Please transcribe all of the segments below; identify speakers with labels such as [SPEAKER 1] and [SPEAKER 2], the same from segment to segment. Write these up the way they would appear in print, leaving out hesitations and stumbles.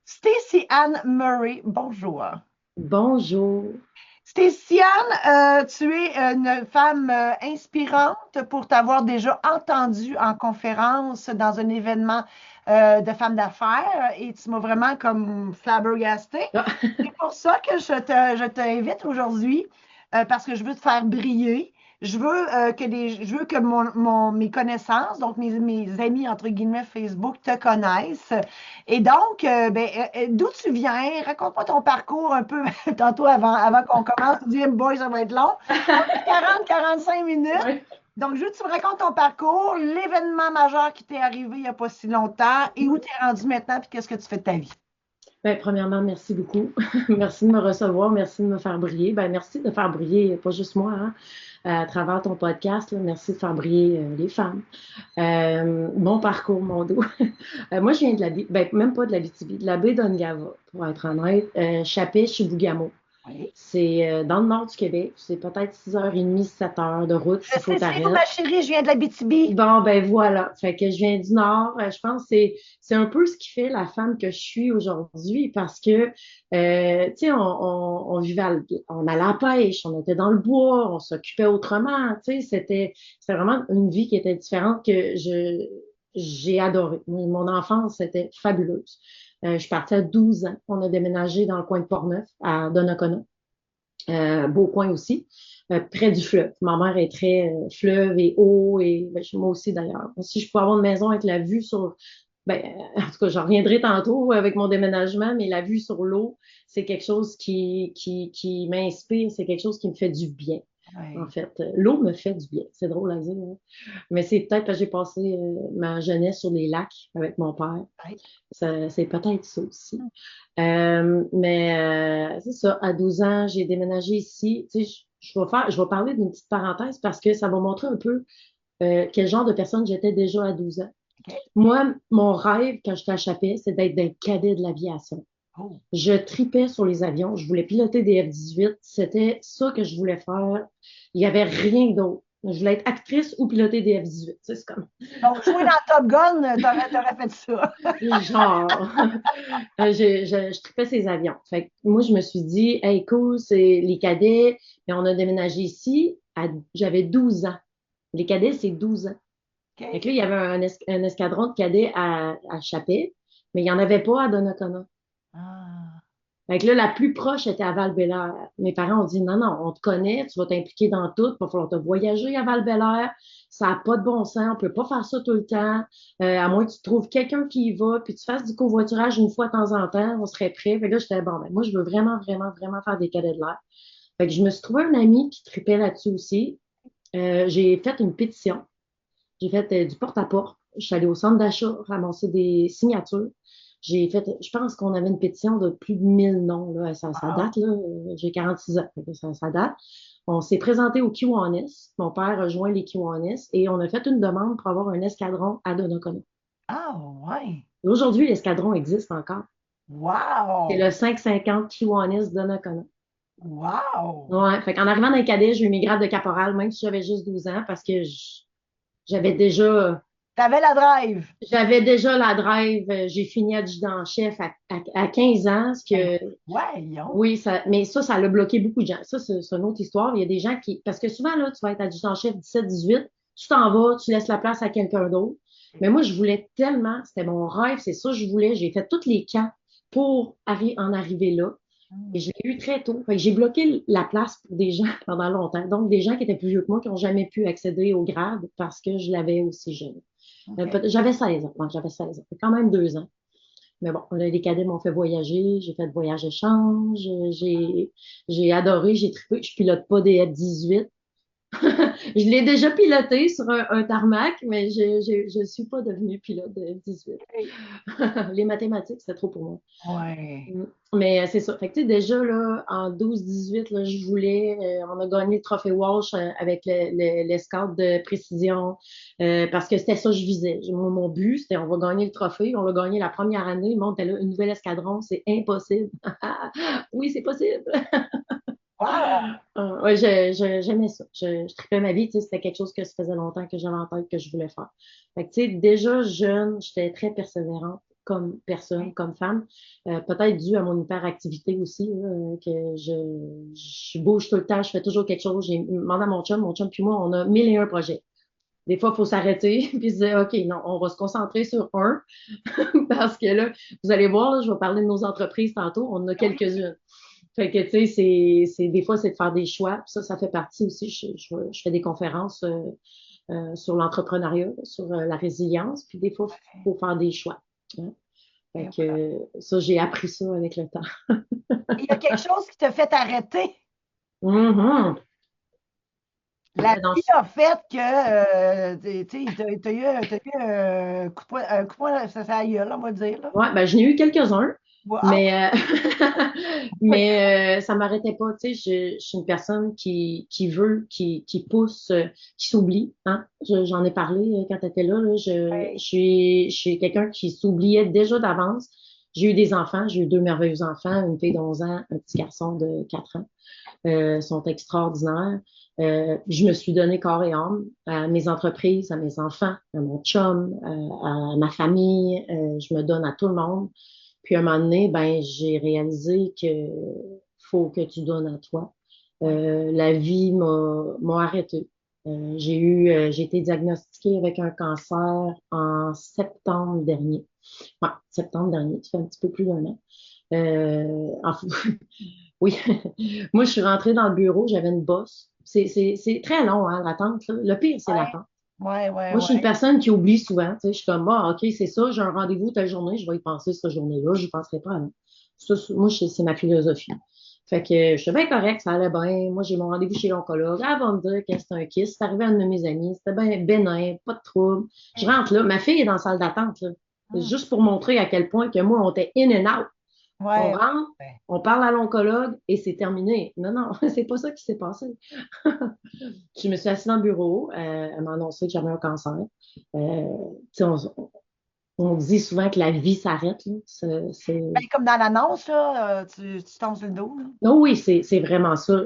[SPEAKER 1] Stacey Anne Murray, bonjour.
[SPEAKER 2] Bonjour.
[SPEAKER 1] Stacey Anne, tu es une femme inspirante pour t'avoir déjà entendue en conférence dans un événement de femmes d'affaires et tu m'as vraiment comme flabbergastée.
[SPEAKER 2] Ah,
[SPEAKER 1] C'est pour ça que je t'invite aujourd'hui parce que je veux te faire briller. Je veux que mes connaissances, donc mes amis entre guillemets Facebook, te connaissent. Et donc, d'où tu viens? Raconte-moi ton parcours un peu tantôt avant qu'on commence. Tu dis, boy, ça va être long. On a 40-45 minutes.
[SPEAKER 2] ouais.
[SPEAKER 1] Donc, je veux que tu me racontes ton parcours, l'événement majeur qui t'est arrivé il n'y a pas si longtemps et où tu es rendu maintenant, puis qu'est-ce que tu fais de ta vie?
[SPEAKER 2] Ben, premièrement, merci beaucoup. Merci de me recevoir, merci de me faire briller. Ben, merci de faire briller, pas juste moi, hein, à travers ton podcast. Là, merci de faire briller les femmes. Mon parcours, mon dos. Moi, je viens de ben, même pas de la BTB, de la baie d'Ongava, pour être honnête. Chapé, Chibougamau.
[SPEAKER 1] Oui.
[SPEAKER 2] C'est dans le nord du Québec. C'est peut-être 6h30, 7 heures de route
[SPEAKER 1] Je
[SPEAKER 2] s'il faut
[SPEAKER 1] sais suivre ma
[SPEAKER 2] t'arrêter.
[SPEAKER 1] chérie, je viens de la BTB.
[SPEAKER 2] Bon, ben voilà. Fait que je viens du Nord. Je pense que c'est un peu ce qui fait la femme que je suis aujourd'hui parce que, tu sais, on vivait, on allait à la pêche, on était dans le bois, on s'occupait autrement. Tu sais, c'était vraiment une vie qui était différente que j'ai adoré. Mon enfance était fabuleuse. Je suis partie à 12 ans. On a déménagé dans le coin de Portneuf, à Donnacona. Beau coin aussi, près du fleuve. Ma mère est très fleuve et eau, et ben, moi aussi d'ailleurs. Si je pouvais avoir une maison avec la vue sur, ben, en tout cas, j'en reviendrai tantôt avec mon déménagement, mais la vue sur l'eau, c'est quelque chose qui m'inspire, c'est quelque chose qui me fait du bien. En
[SPEAKER 1] Oui,
[SPEAKER 2] fait, l'eau me fait du bien. C'est drôle à dire, hein. Mais c'est peut-être que j'ai passé ma jeunesse sur les lacs avec mon père.
[SPEAKER 1] oui.
[SPEAKER 2] C'est peut-être ça aussi. Mais c'est ça, à 12 ans, j'ai déménagé ici. Tu sais, je vais parler d'une petite parenthèse parce que ça va montrer un peu quel genre de personne j'étais déjà à 12 ans.
[SPEAKER 1] OK.
[SPEAKER 2] Moi, mon rêve quand j'étais à Chapais, c'est d'être un cadet de l'aviation.
[SPEAKER 1] Oh.
[SPEAKER 2] Je tripais sur les avions. Je voulais piloter des F-18. C'était ça que je voulais faire. Il n'y avait rien d'autre. Je voulais être actrice ou piloter des F-18. Tu sais, c'est comme
[SPEAKER 1] Donc, jouer dans Top Gun, t'aurais fait ça.
[SPEAKER 2] genre. Je tripais ces avions. Fait que moi, je me suis dit, hey, cool, c'est les cadets. Et on a déménagé ici. J'avais 12 ans. Les cadets, c'est 12 ans. Fait que
[SPEAKER 1] OK.
[SPEAKER 2] là, il y avait un escadron de cadets à Chapais, mais il n'y en avait pas à Donnacona.
[SPEAKER 1] Ah.
[SPEAKER 2] Fait que là, la plus proche était à val. Mes parents ont dit, non, non, on te connaît, tu vas t'impliquer dans tout, il va falloir te voyager à val. Ça n'a pas de bon sens, on peut pas faire ça tout le temps, à moins que tu trouves quelqu'un qui y va, puis tu fasses du covoiturage une fois de temps en temps, on serait prêt. Fait que là, j'étais, bon, ben, moi, je veux vraiment, vraiment, vraiment faire des cadets de l'air. Fait que je me suis trouvé un ami qui tripait là-dessus aussi. J'ai fait une pétition, j'ai fait du porte-à-porte. Je suis allée au centre d'achat ramasser des signatures. J'ai fait, je pense qu'on avait une pétition de plus de 1000 noms, là. Ça
[SPEAKER 1] Wow.
[SPEAKER 2] date, là. J'ai 46 ans, fait que ça date. On s'est présenté au Kiwanis. Mon père a joint les Kiwanis et on a fait une demande pour avoir un escadron à Donnacona.
[SPEAKER 1] Ah, ouais.
[SPEAKER 2] Et aujourd'hui, l'escadron existe encore. C'est
[SPEAKER 1] Wow.
[SPEAKER 2] le 550 Kiwanis Donnacona.
[SPEAKER 1] Wow.
[SPEAKER 2] Ouais, fait qu'en arrivant dans les cadets, j'ai eu mes grades de caporal, même si j'avais juste 12 ans, parce que j'avais déjà
[SPEAKER 1] T'avais la drive.
[SPEAKER 2] J'avais déjà la drive. J'ai fini adjudant-chef à 15 ans.
[SPEAKER 1] Ben, voyons.
[SPEAKER 2] Oui, mais ça l'a bloqué beaucoup de gens. Ça, c'est une autre histoire. Il y a des gens qui, parce que souvent, là, tu vas être adjudant-chef 17, 18, tu t'en vas, tu laisses la place à quelqu'un d'autre. Mais moi, je voulais tellement, c'était mon rêve, c'est ça que je voulais. J'ai fait tous les camps pour en arriver là. Et je l'ai eu très tôt. Fait que j'ai bloqué la place pour des gens pendant longtemps. Donc, des gens qui étaient plus vieux que moi, qui n'ont jamais pu accéder au grade parce que je l'avais aussi jeune.
[SPEAKER 1] OK.
[SPEAKER 2] J'avais 16 ans. Ouais, j'avais 16 ans. Fait quand même 2 ans. Mais bon, là, les cadets m'ont fait voyager. J'ai fait de voyage échange. J'ai adoré. J'ai trippé. Je pilote pas des F-18. Je l'ai déjà piloté sur un tarmac, mais je suis pas devenue pilote de F-18. Les mathématiques, c'était trop pour moi.
[SPEAKER 1] Ouais.
[SPEAKER 2] Mais c'est ça. Fait que, tu sais, déjà, là, en 12-18, là, je voulais, on a gagné le trophée Walsh avec l'escadre de précision parce que c'était ça que je visais. Mon but, c'était on va gagner le trophée. On l'a gagné la première année. Le monde était là, une nouvelle escadron, c'est impossible. Oui, c'est possible.
[SPEAKER 1] Wow.
[SPEAKER 2] Ouais, j'aimais ça. Je tripais ma vie. Tu sais, c'était quelque chose que ça faisait longtemps que j'avais en tête que je voulais faire. Fait que, tu sais, déjà jeune, j'étais très persévérante. comme personne,
[SPEAKER 1] Oui.
[SPEAKER 2] comme femme. Peut-être dû à mon hyperactivité aussi, là, que je bouge tout le temps, je fais toujours quelque chose. J'ai demandé à mon chum puis moi, on a 1001 projets. Des fois, il faut s'arrêter puis se dire, OK, non, on va se concentrer sur un parce que là, vous allez voir, là, je vais parler de nos entreprises tantôt, on en a
[SPEAKER 1] Oui.
[SPEAKER 2] quelques-unes. Fait que, tu sais, des fois, c'est de faire des choix. Ça fait partie aussi. Je fais des conférences sur l'entrepreneuriat, sur la résilience. Puis des fois, il faut faire des choix. Hein. Fait
[SPEAKER 1] Et
[SPEAKER 2] que
[SPEAKER 1] voilà.
[SPEAKER 2] ça, j'ai appris ça avec le temps.
[SPEAKER 1] Il y a quelque chose qui t'a fait arrêter.
[SPEAKER 2] Mhm.
[SPEAKER 1] La
[SPEAKER 2] Dans-
[SPEAKER 1] vie a fait que, tu sais, t'as eu un coup de poing, ça à la gueule, on va dire, là.
[SPEAKER 2] Ouais, ben, je n'ai eu quelques-uns,
[SPEAKER 1] Ah
[SPEAKER 2] mais,
[SPEAKER 1] oui,
[SPEAKER 2] mais ça m'arrêtait pas. Tu sais, je suis une personne qui veut, qui pousse, qui s'oublie. Hein? J'en ai parlé quand tu étais là.
[SPEAKER 1] oui,
[SPEAKER 2] Je suis quelqu'un qui s'oubliait déjà d'avance. J'ai eu des enfants, j'ai eu deux merveilleux enfants, une fille d'11 ans, un petit garçon de 4 ans. Sont extraordinaires. Je me suis donné corps et âme à mes entreprises, à mes enfants, à mon chum, à ma famille. Je me donne à tout le monde. Puis à un moment donné, ben, j'ai réalisé que faut que tu donnes à toi.
[SPEAKER 1] oui.
[SPEAKER 2] La vie m'a arrêté. J'ai été diagnostiquée avec un cancer en septembre dernier. Ouais, septembre dernier, ça fait un petit peu plus d'un an. Enfin, oui, moi je suis rentrée dans le bureau, j'avais une bosse. C'est très long, hein, l'attente, là. Le pire, c'est
[SPEAKER 1] Oui,
[SPEAKER 2] l'attente.
[SPEAKER 1] oui, oui,
[SPEAKER 2] Moi, je suis une
[SPEAKER 1] oui.
[SPEAKER 2] personne qui oublie souvent. Tu sais, je suis comme, ah, OK, c'est ça, j'ai un rendez-vous telle journée, je vais y penser cette journée-là, je n'y penserai pas avant. Ça, moi, c'est ma philosophie. Fait que je suis bien correct, ça allait bien. Moi, j'ai mon rendez-vous chez l'oncologue. Elle va me dire que c'est un kiss. C'est arrivé à une de mes amies. C'était bien bénin, pas de trouble. Je rentre là. Ma fille est dans la salle d'attente, là. C'est
[SPEAKER 1] Hum,
[SPEAKER 2] juste pour montrer à quel point que moi, on était in and out. On
[SPEAKER 1] ouais,
[SPEAKER 2] rentre,
[SPEAKER 1] ouais.
[SPEAKER 2] on parle à l'oncologue et c'est terminé. Non, non, c'est pas ça qui s'est passé. Je me suis assise dans le bureau, elle m'a annoncé que j'avais un cancer. Tu sais, on dit souvent que la vie s'arrête, là.
[SPEAKER 1] Ben, comme dans l'annonce, là, tu tombes sur le dos, là.
[SPEAKER 2] Non, oui, c'est vraiment ça.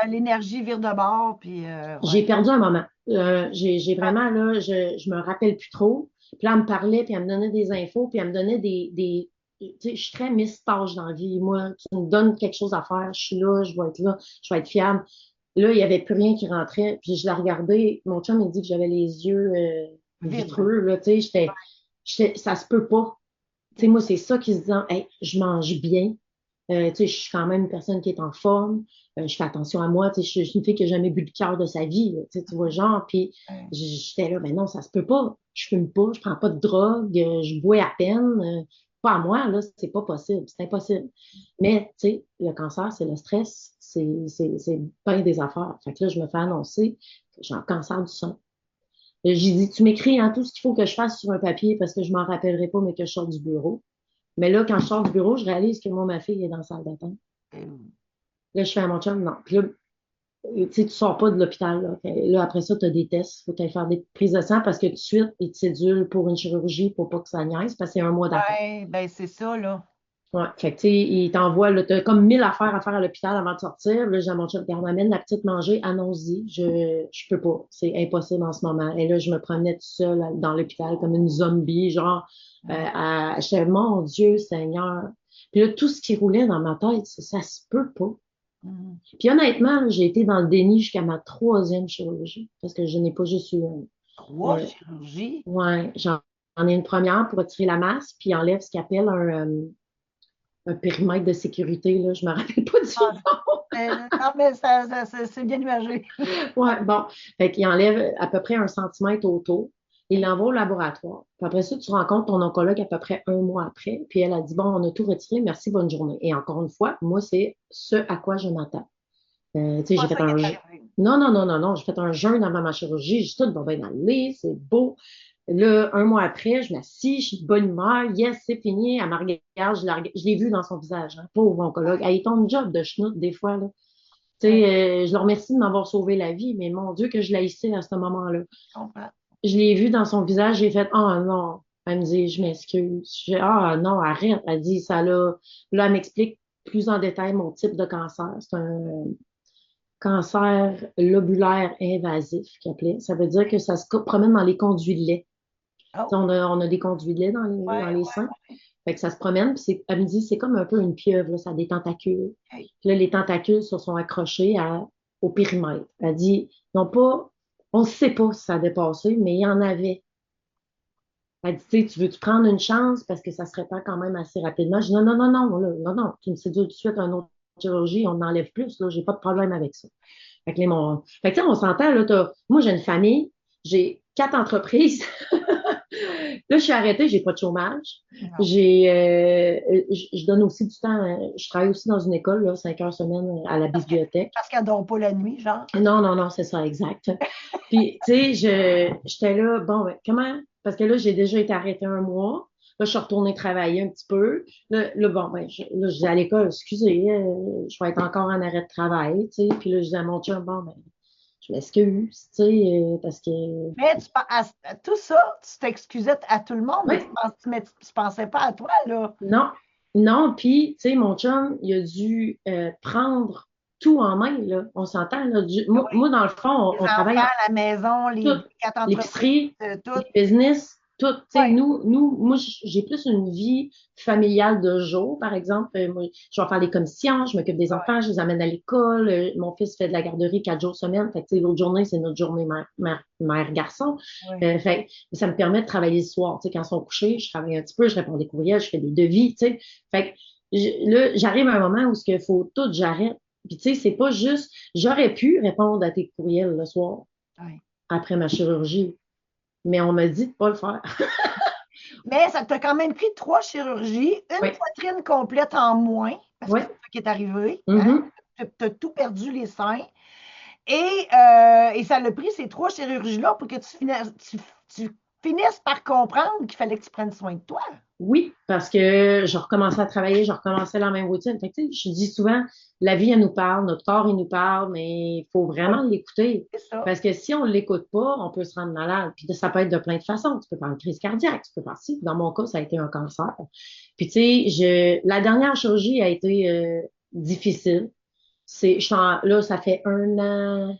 [SPEAKER 1] L'énergie vire de bord, puis
[SPEAKER 2] J'ai
[SPEAKER 1] ouais.
[SPEAKER 2] perdu un moment. J'ai
[SPEAKER 1] Ah,
[SPEAKER 2] vraiment, là, je me rappelle plus trop. Puis là, elle me parlait, puis elle me donnait des infos, puis elle me donnait tu sais, je suis très Miss Tâche dans la vie. Moi, tu me donnes quelque chose à faire, je suis là, je vais être fiable. Là, il n'y avait plus rien qui rentrait. Puis je la regardais. Mon chum m'a dit que j'avais les yeux
[SPEAKER 1] vide.
[SPEAKER 2] vitreux. Là, tu sais, ça se peut pas. Tu sais, moi, c'est ça qui se dit, hey, je mange bien. Tu sais, je suis quand même une personne qui est en forme. Je fais attention à moi. Tu sais, je suis une fille qui n'a jamais bu de cœur de sa vie. Là, tu sais, tu vois, genre, puis
[SPEAKER 1] Ouais.
[SPEAKER 2] j'étais là, ben non, ça se peut pas. Je fume pas, je prends pas de drogue, je bois à peine. Pas à moi, là, c'est pas possible, c'est impossible. Mais, tu sais, le cancer, c'est le stress, c'est plein des affaires. Fait que là, je me fais annoncer que j'ai un cancer du sang. J'ai dit, tu m'écris hein, tout ce qu'il faut que je fasse sur un papier parce que je m'en rappellerai pas, mais que je sors du bureau. Mais là, quand je sors du bureau, je réalise que moi, ma fille est dans la salle d'attente. Là, je fais à mon chum, non. Puis là, tu sais, tu sors pas de l'hôpital. Là. Là, après ça, tu as des tests. Faut aller faire des prises de sang parce que tout de suite, ils te cédulent pour une chirurgie pour pas que ça niaise parce que c'est un mois d'attente.
[SPEAKER 1] Ouais, ben c'est ça, là.
[SPEAKER 2] Ouais. Fait que, tu sais, ils t'envoient, là, t'as comme 1000 affaires à faire à l'hôpital avant de sortir. Là, j'ai à mon chum, regarde, amène la petite manger, annonce-y. Je peux pas. C'est impossible en ce moment. Et là, je me promenais toute seule dans l'hôpital comme une zombie, genre, j'étais, mon Dieu, Seigneur. Puis là, tout ce qui roulait dans ma tête, ça se peut pas.
[SPEAKER 1] Mhm.
[SPEAKER 2] Puis honnêtement, j'ai été dans le déni jusqu'à ma troisième chirurgie, parce que je n'ai pas juste eu une.
[SPEAKER 1] Trois chirurgies.
[SPEAKER 2] Ouais, j'en ai une première pour retirer la masse, puis enlève ce qu'il appelle un périmètre de sécurité, là. Je me rappelle pas du
[SPEAKER 1] Ah,
[SPEAKER 2] nom.
[SPEAKER 1] non, mais c'est bien imagé.
[SPEAKER 2] Ouais, bon. Fait qu'il enlève à peu près 1 centimètre autour. Il l'envoie au laboratoire. Puis après ça, tu rencontres ton oncologue à peu près un mois après. Puis elle a dit, bon, on a tout retiré, merci, bonne journée. Et encore une fois, moi, c'est ce à quoi je m'attends. Tu sais,
[SPEAKER 1] Pas
[SPEAKER 2] j'ai fait
[SPEAKER 1] ça qui
[SPEAKER 2] un
[SPEAKER 1] est
[SPEAKER 2] jeûne.
[SPEAKER 1] arrivé.
[SPEAKER 2] Non, non, non, non, non. J'ai fait un jeûne avant ma chirurgie. J'ai tout va bien aller, c'est beau. Là, un mois après, je m'assis, je suis de bonne humeur. Yes, c'est fini. Elle me regarde, je l'ai vu dans son visage, hein, pauvre oncologue. Elle est ton job de chenoute des fois, là. Tu
[SPEAKER 1] Ouais,
[SPEAKER 2] sais, je le remercie de m'avoir sauvé la vie, mais mon Dieu, que je l'ai haïssé à ce moment-là.
[SPEAKER 1] je comprends.
[SPEAKER 2] Je l'ai vu dans son visage, j'ai fait, oh non. Elle me dit, je m'excuse. Ah non, arrête. Elle dit, ça là. Là, elle m'explique plus en détail mon type de cancer. C'est un cancer lobulaire invasif qu'il appelait. Ça veut dire que ça se promène dans les conduits de lait.
[SPEAKER 1] Oh,
[SPEAKER 2] On a des conduits de lait dans
[SPEAKER 1] ouais,
[SPEAKER 2] les seins. Fait que ça se promène, puis elle me dit, c'est comme un peu une pieuvre, là, ça a des tentacules.
[SPEAKER 1] ouais.
[SPEAKER 2] Puis là, les tentacules se sont accrochés au périmètre. Elle dit, non pas, on ne sait pas si ça a dépassé, mais il y en avait. Elle dit, tu veux-tu prendre une chance parce que ça se répand quand même assez rapidement? Je dis, non, non, non, non, là, non, non, tu me séduis tout de suite une autre chirurgie, on enlève plus, là, j'ai pas de problème avec ça. Fait que, fait que, tu sais, on s'entend, là, moi, j'ai une famille, j'ai 4 entreprises. Là, je suis arrêtée, j'ai pas de chômage.
[SPEAKER 1] Non.
[SPEAKER 2] Je donne aussi du temps, je travaille aussi dans une école, là, 5 heures semaine à la bibliothèque.
[SPEAKER 1] Parce qu'elle dort pas la nuit, genre.
[SPEAKER 2] Non, non, non, c'est ça, exact. Puis, tu sais, j'étais là, bon, ben, comment? Parce que là, j'ai déjà été arrêtée un mois. Là, je suis retournée travailler un petit peu. Bon, ben, là, je dis à l'école, excusez, je vais être encore en arrêt de travail, tu sais. Puis là, je dis à mon chum, bon, ben, je m'excuse, tu sais, parce que,
[SPEAKER 1] Mais tout ça, tu t'excusais à tout le monde,
[SPEAKER 2] oui,
[SPEAKER 1] mais tu pensais pas à toi, là.
[SPEAKER 2] non, non, puis, tu sais, mon chum, il a dû prendre tout en main, là. On s'entend, là. Moi, dans le fond,
[SPEAKER 1] Les
[SPEAKER 2] on
[SPEAKER 1] enfants,
[SPEAKER 2] travaille
[SPEAKER 1] la maison,
[SPEAKER 2] tout,
[SPEAKER 1] les 4 entreprises,
[SPEAKER 2] l'épicerie,
[SPEAKER 1] tout.
[SPEAKER 2] les business, tout. Tu sais,
[SPEAKER 1] Ouais,
[SPEAKER 2] moi, j'ai plus une vie familiale de jour, par exemple. Moi, je vais faire des commissions, je m'occupe des
[SPEAKER 1] ouais,
[SPEAKER 2] enfants, je les amène à l'école. Mon fils fait de la garderie 4 jours semaine. Fait que, tu sais, l'autre journée, c'est notre journée mère-garçon.
[SPEAKER 1] ouais.
[SPEAKER 2] Fait que ça me permet de travailler le soir. Tu sais, quand ils sont couchés, je travaille un petit peu, je réponds des courriels, je fais des devis, tu sais. Fait que, là, j'arrive à un moment où il faut tout, j'arrête. Puis, tu sais, c'est pas juste, j'aurais pu répondre à tes courriels le soir
[SPEAKER 1] Ouais.
[SPEAKER 2] après ma chirurgie, mais on m'a dit de pas le faire.
[SPEAKER 1] Mais ça t'a quand même pris 3 chirurgies, une
[SPEAKER 2] Oui,
[SPEAKER 1] poitrine complète en moins, parce que
[SPEAKER 2] oui.
[SPEAKER 1] c'est ça qui est arrivé. Hein?
[SPEAKER 2] Mhm.
[SPEAKER 1] Tu as tout perdu les seins. Et ça l'a pris ces 3 chirurgies-là pour que tu finisses par comprendre qu'il fallait que tu prennes soin de toi.
[SPEAKER 2] Oui, parce que je recommençais à travailler, je recommençais la même routine. Fait que, tu sais, je dis souvent, la vie, elle nous parle, notre corps, il nous parle, mais il faut
[SPEAKER 1] Oui,
[SPEAKER 2] vraiment l'écouter.
[SPEAKER 1] c'est ça.
[SPEAKER 2] Parce que si on ne l'écoute pas, on peut se rendre malade. Puis ça peut être de plein de façons. Tu peux faire une crise cardiaque, tu peux faire ci. Dans mon cas, ça a été un cancer. Puis, tu sais, la dernière chirurgie a été difficile. Là, ça fait 1 an.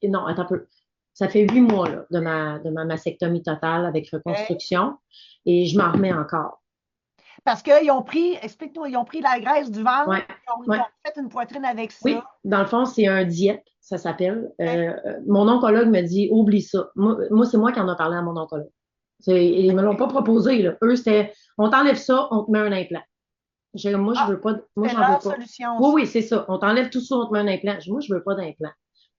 [SPEAKER 2] Non, attends un peu. Ça fait 8 mois là, de ma mastectomie totale avec
[SPEAKER 1] OK?
[SPEAKER 2] reconstruction et je m'en remets encore.
[SPEAKER 1] Parce qu'ils ont pris, explique-nous, ils ont pris la graisse du ventre,
[SPEAKER 2] Ouais,
[SPEAKER 1] ils
[SPEAKER 2] ouais.
[SPEAKER 1] t'ont fait une poitrine avec ça.
[SPEAKER 2] Oui, dans le fond, c'est un diète, ça s'appelle.
[SPEAKER 1] OK?
[SPEAKER 2] Mon oncologue me dit, oublie ça. Moi c'est moi qui en ai parlé à mon oncologue. Ils me l'ont pas proposé, là. Eux, c'était, on t'enlève ça, on te met un implant. Moi, je
[SPEAKER 1] Ah,
[SPEAKER 2] veux pas, moi,
[SPEAKER 1] c'est
[SPEAKER 2] j'en veux
[SPEAKER 1] leur
[SPEAKER 2] pas.
[SPEAKER 1] solution,
[SPEAKER 2] Oui,
[SPEAKER 1] ça.
[SPEAKER 2] oui, c'est ça. On t'enlève tout ça, on te met un implant. Moi, je veux pas d'implant.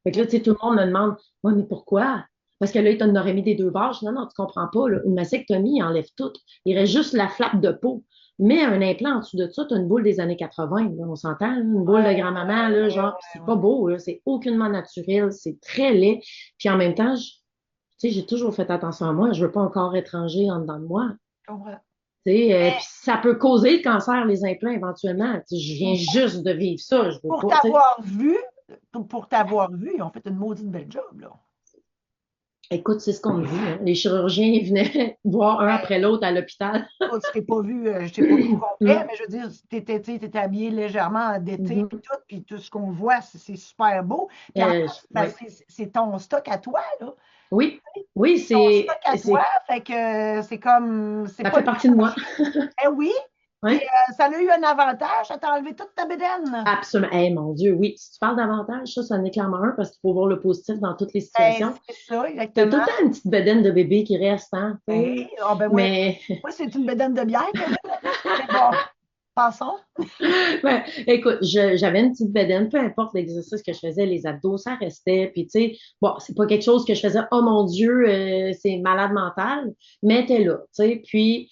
[SPEAKER 2] Fait que là, tu sais, tout le monde me demande, ouais, mais pourquoi? Parce que là, ils t'en auraient mis des 2 barres. Je dis, non, non, tu comprends pas, là. Une mastectomie, il enlève tout. Il reste juste la flappe de peau. Mais un implant en dessous de ça, tu as une boule des années 80, là, on s'entend, là, une boule de
[SPEAKER 1] Ouais,
[SPEAKER 2] grand-maman,
[SPEAKER 1] ouais,
[SPEAKER 2] là,
[SPEAKER 1] ouais,
[SPEAKER 2] genre,
[SPEAKER 1] ouais,
[SPEAKER 2] c'est pas
[SPEAKER 1] ouais.
[SPEAKER 2] beau, là, c'est aucunement naturel, c'est très laid. Puis en même temps, tu sais, j'ai toujours fait attention à moi. Je veux pas un corps étranger en dedans de moi.
[SPEAKER 1] Je comprends.
[SPEAKER 2] Tu sais, puis
[SPEAKER 1] Mais
[SPEAKER 2] ça peut causer le cancer, les implants, éventuellement. Tu sais, je viens juste de vivre ça, je veux
[SPEAKER 1] pour
[SPEAKER 2] pas, tu sais.
[SPEAKER 1] t'avoir vu, pour t'avoir vu, ils ont fait une maudite belle job, là.
[SPEAKER 2] Écoute, c'est ce qu'on me dit, hein. Les chirurgiens venaient voir un après l'autre à l'hôpital.
[SPEAKER 1] Écoute, je t'ai pas vu complet,
[SPEAKER 2] Mm.
[SPEAKER 1] mais je veux dire, t'étais habillé légèrement d'été,
[SPEAKER 2] Mhm.
[SPEAKER 1] puis tout ce qu'on voit, c'est super beau. Puis en plus, ben,
[SPEAKER 2] Ouais.
[SPEAKER 1] c'est ton stock à toi, là.
[SPEAKER 2] Oui, oui,
[SPEAKER 1] Ton stock à toi,
[SPEAKER 2] c'est,
[SPEAKER 1] fait que c'est comme, c'est
[SPEAKER 2] ça
[SPEAKER 1] pas
[SPEAKER 2] fait
[SPEAKER 1] le
[SPEAKER 2] partie de moi.
[SPEAKER 1] Eh oui, puis
[SPEAKER 2] Ouais.
[SPEAKER 1] ça a eu un avantage, ça t'a enlevé toute ta bédaine.
[SPEAKER 2] Absolument. Eh, mon Dieu, oui. Si tu parles davantage, ça en est clairement un parce qu'il faut voir le positif dans toutes les
[SPEAKER 1] Ben,
[SPEAKER 2] situations.
[SPEAKER 1] c'est ça,
[SPEAKER 2] T'as tout
[SPEAKER 1] exactement.
[SPEAKER 2] le temps une petite bedaine de bébé qui reste, hein, tu
[SPEAKER 1] Ben,
[SPEAKER 2] sais.
[SPEAKER 1] ah ben
[SPEAKER 2] Mais
[SPEAKER 1] moi c'est une bédaine de bière que j'ai. Mais bon, passons.
[SPEAKER 2] ben, écoute, j'avais une petite bedaine, peu importe l'exercice que je faisais, les abdos, ça restait. Puis, tu sais, bon, c'est pas quelque chose que je faisais, oh mon Dieu, c'est malade mental, mais t'es là, tu sais. Puis,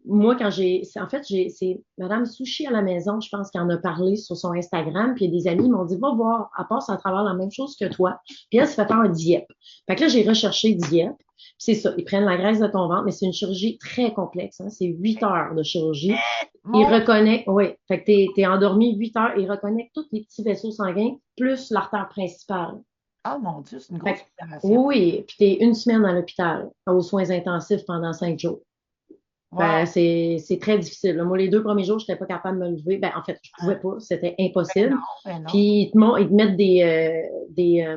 [SPEAKER 2] moi, en fait, c'est Madame Sushi à la maison, je pense, qui en a parlé sur son Instagram. Puis, il y a des amis m'ont dit, va voir, à part, à travers la même chose que toi. Puis, elle se fait faire un DIEP. Fait que là, j'ai recherché DIEP. Puis c'est ça, ils prennent la graisse de ton ventre, mais c'est une chirurgie très complexe, hein. C'est 8 heures de chirurgie. Il
[SPEAKER 1] Mon,
[SPEAKER 2] reconnaît, oui, fait que t'es endormi 8 heures, il reconnaît tous les petits vaisseaux sanguins, plus l'artère principale.
[SPEAKER 1] ah mon Dieu, c'est une
[SPEAKER 2] Fait
[SPEAKER 1] grosse
[SPEAKER 2] que,
[SPEAKER 1] opération.
[SPEAKER 2] oui, oui, puis t'es 1 semaine à l'hôpital, aux soins intensifs pendant 5 jours.
[SPEAKER 1] Wow.
[SPEAKER 2] C'est très difficile, là. Moi, les 2 premiers jours, je n'étais pas capable de me lever. Ben, en fait, je pouvais
[SPEAKER 1] Ah,
[SPEAKER 2] pas, c'était
[SPEAKER 1] ben non,
[SPEAKER 2] impossible.
[SPEAKER 1] ben non.
[SPEAKER 2] Puis ils te mettent des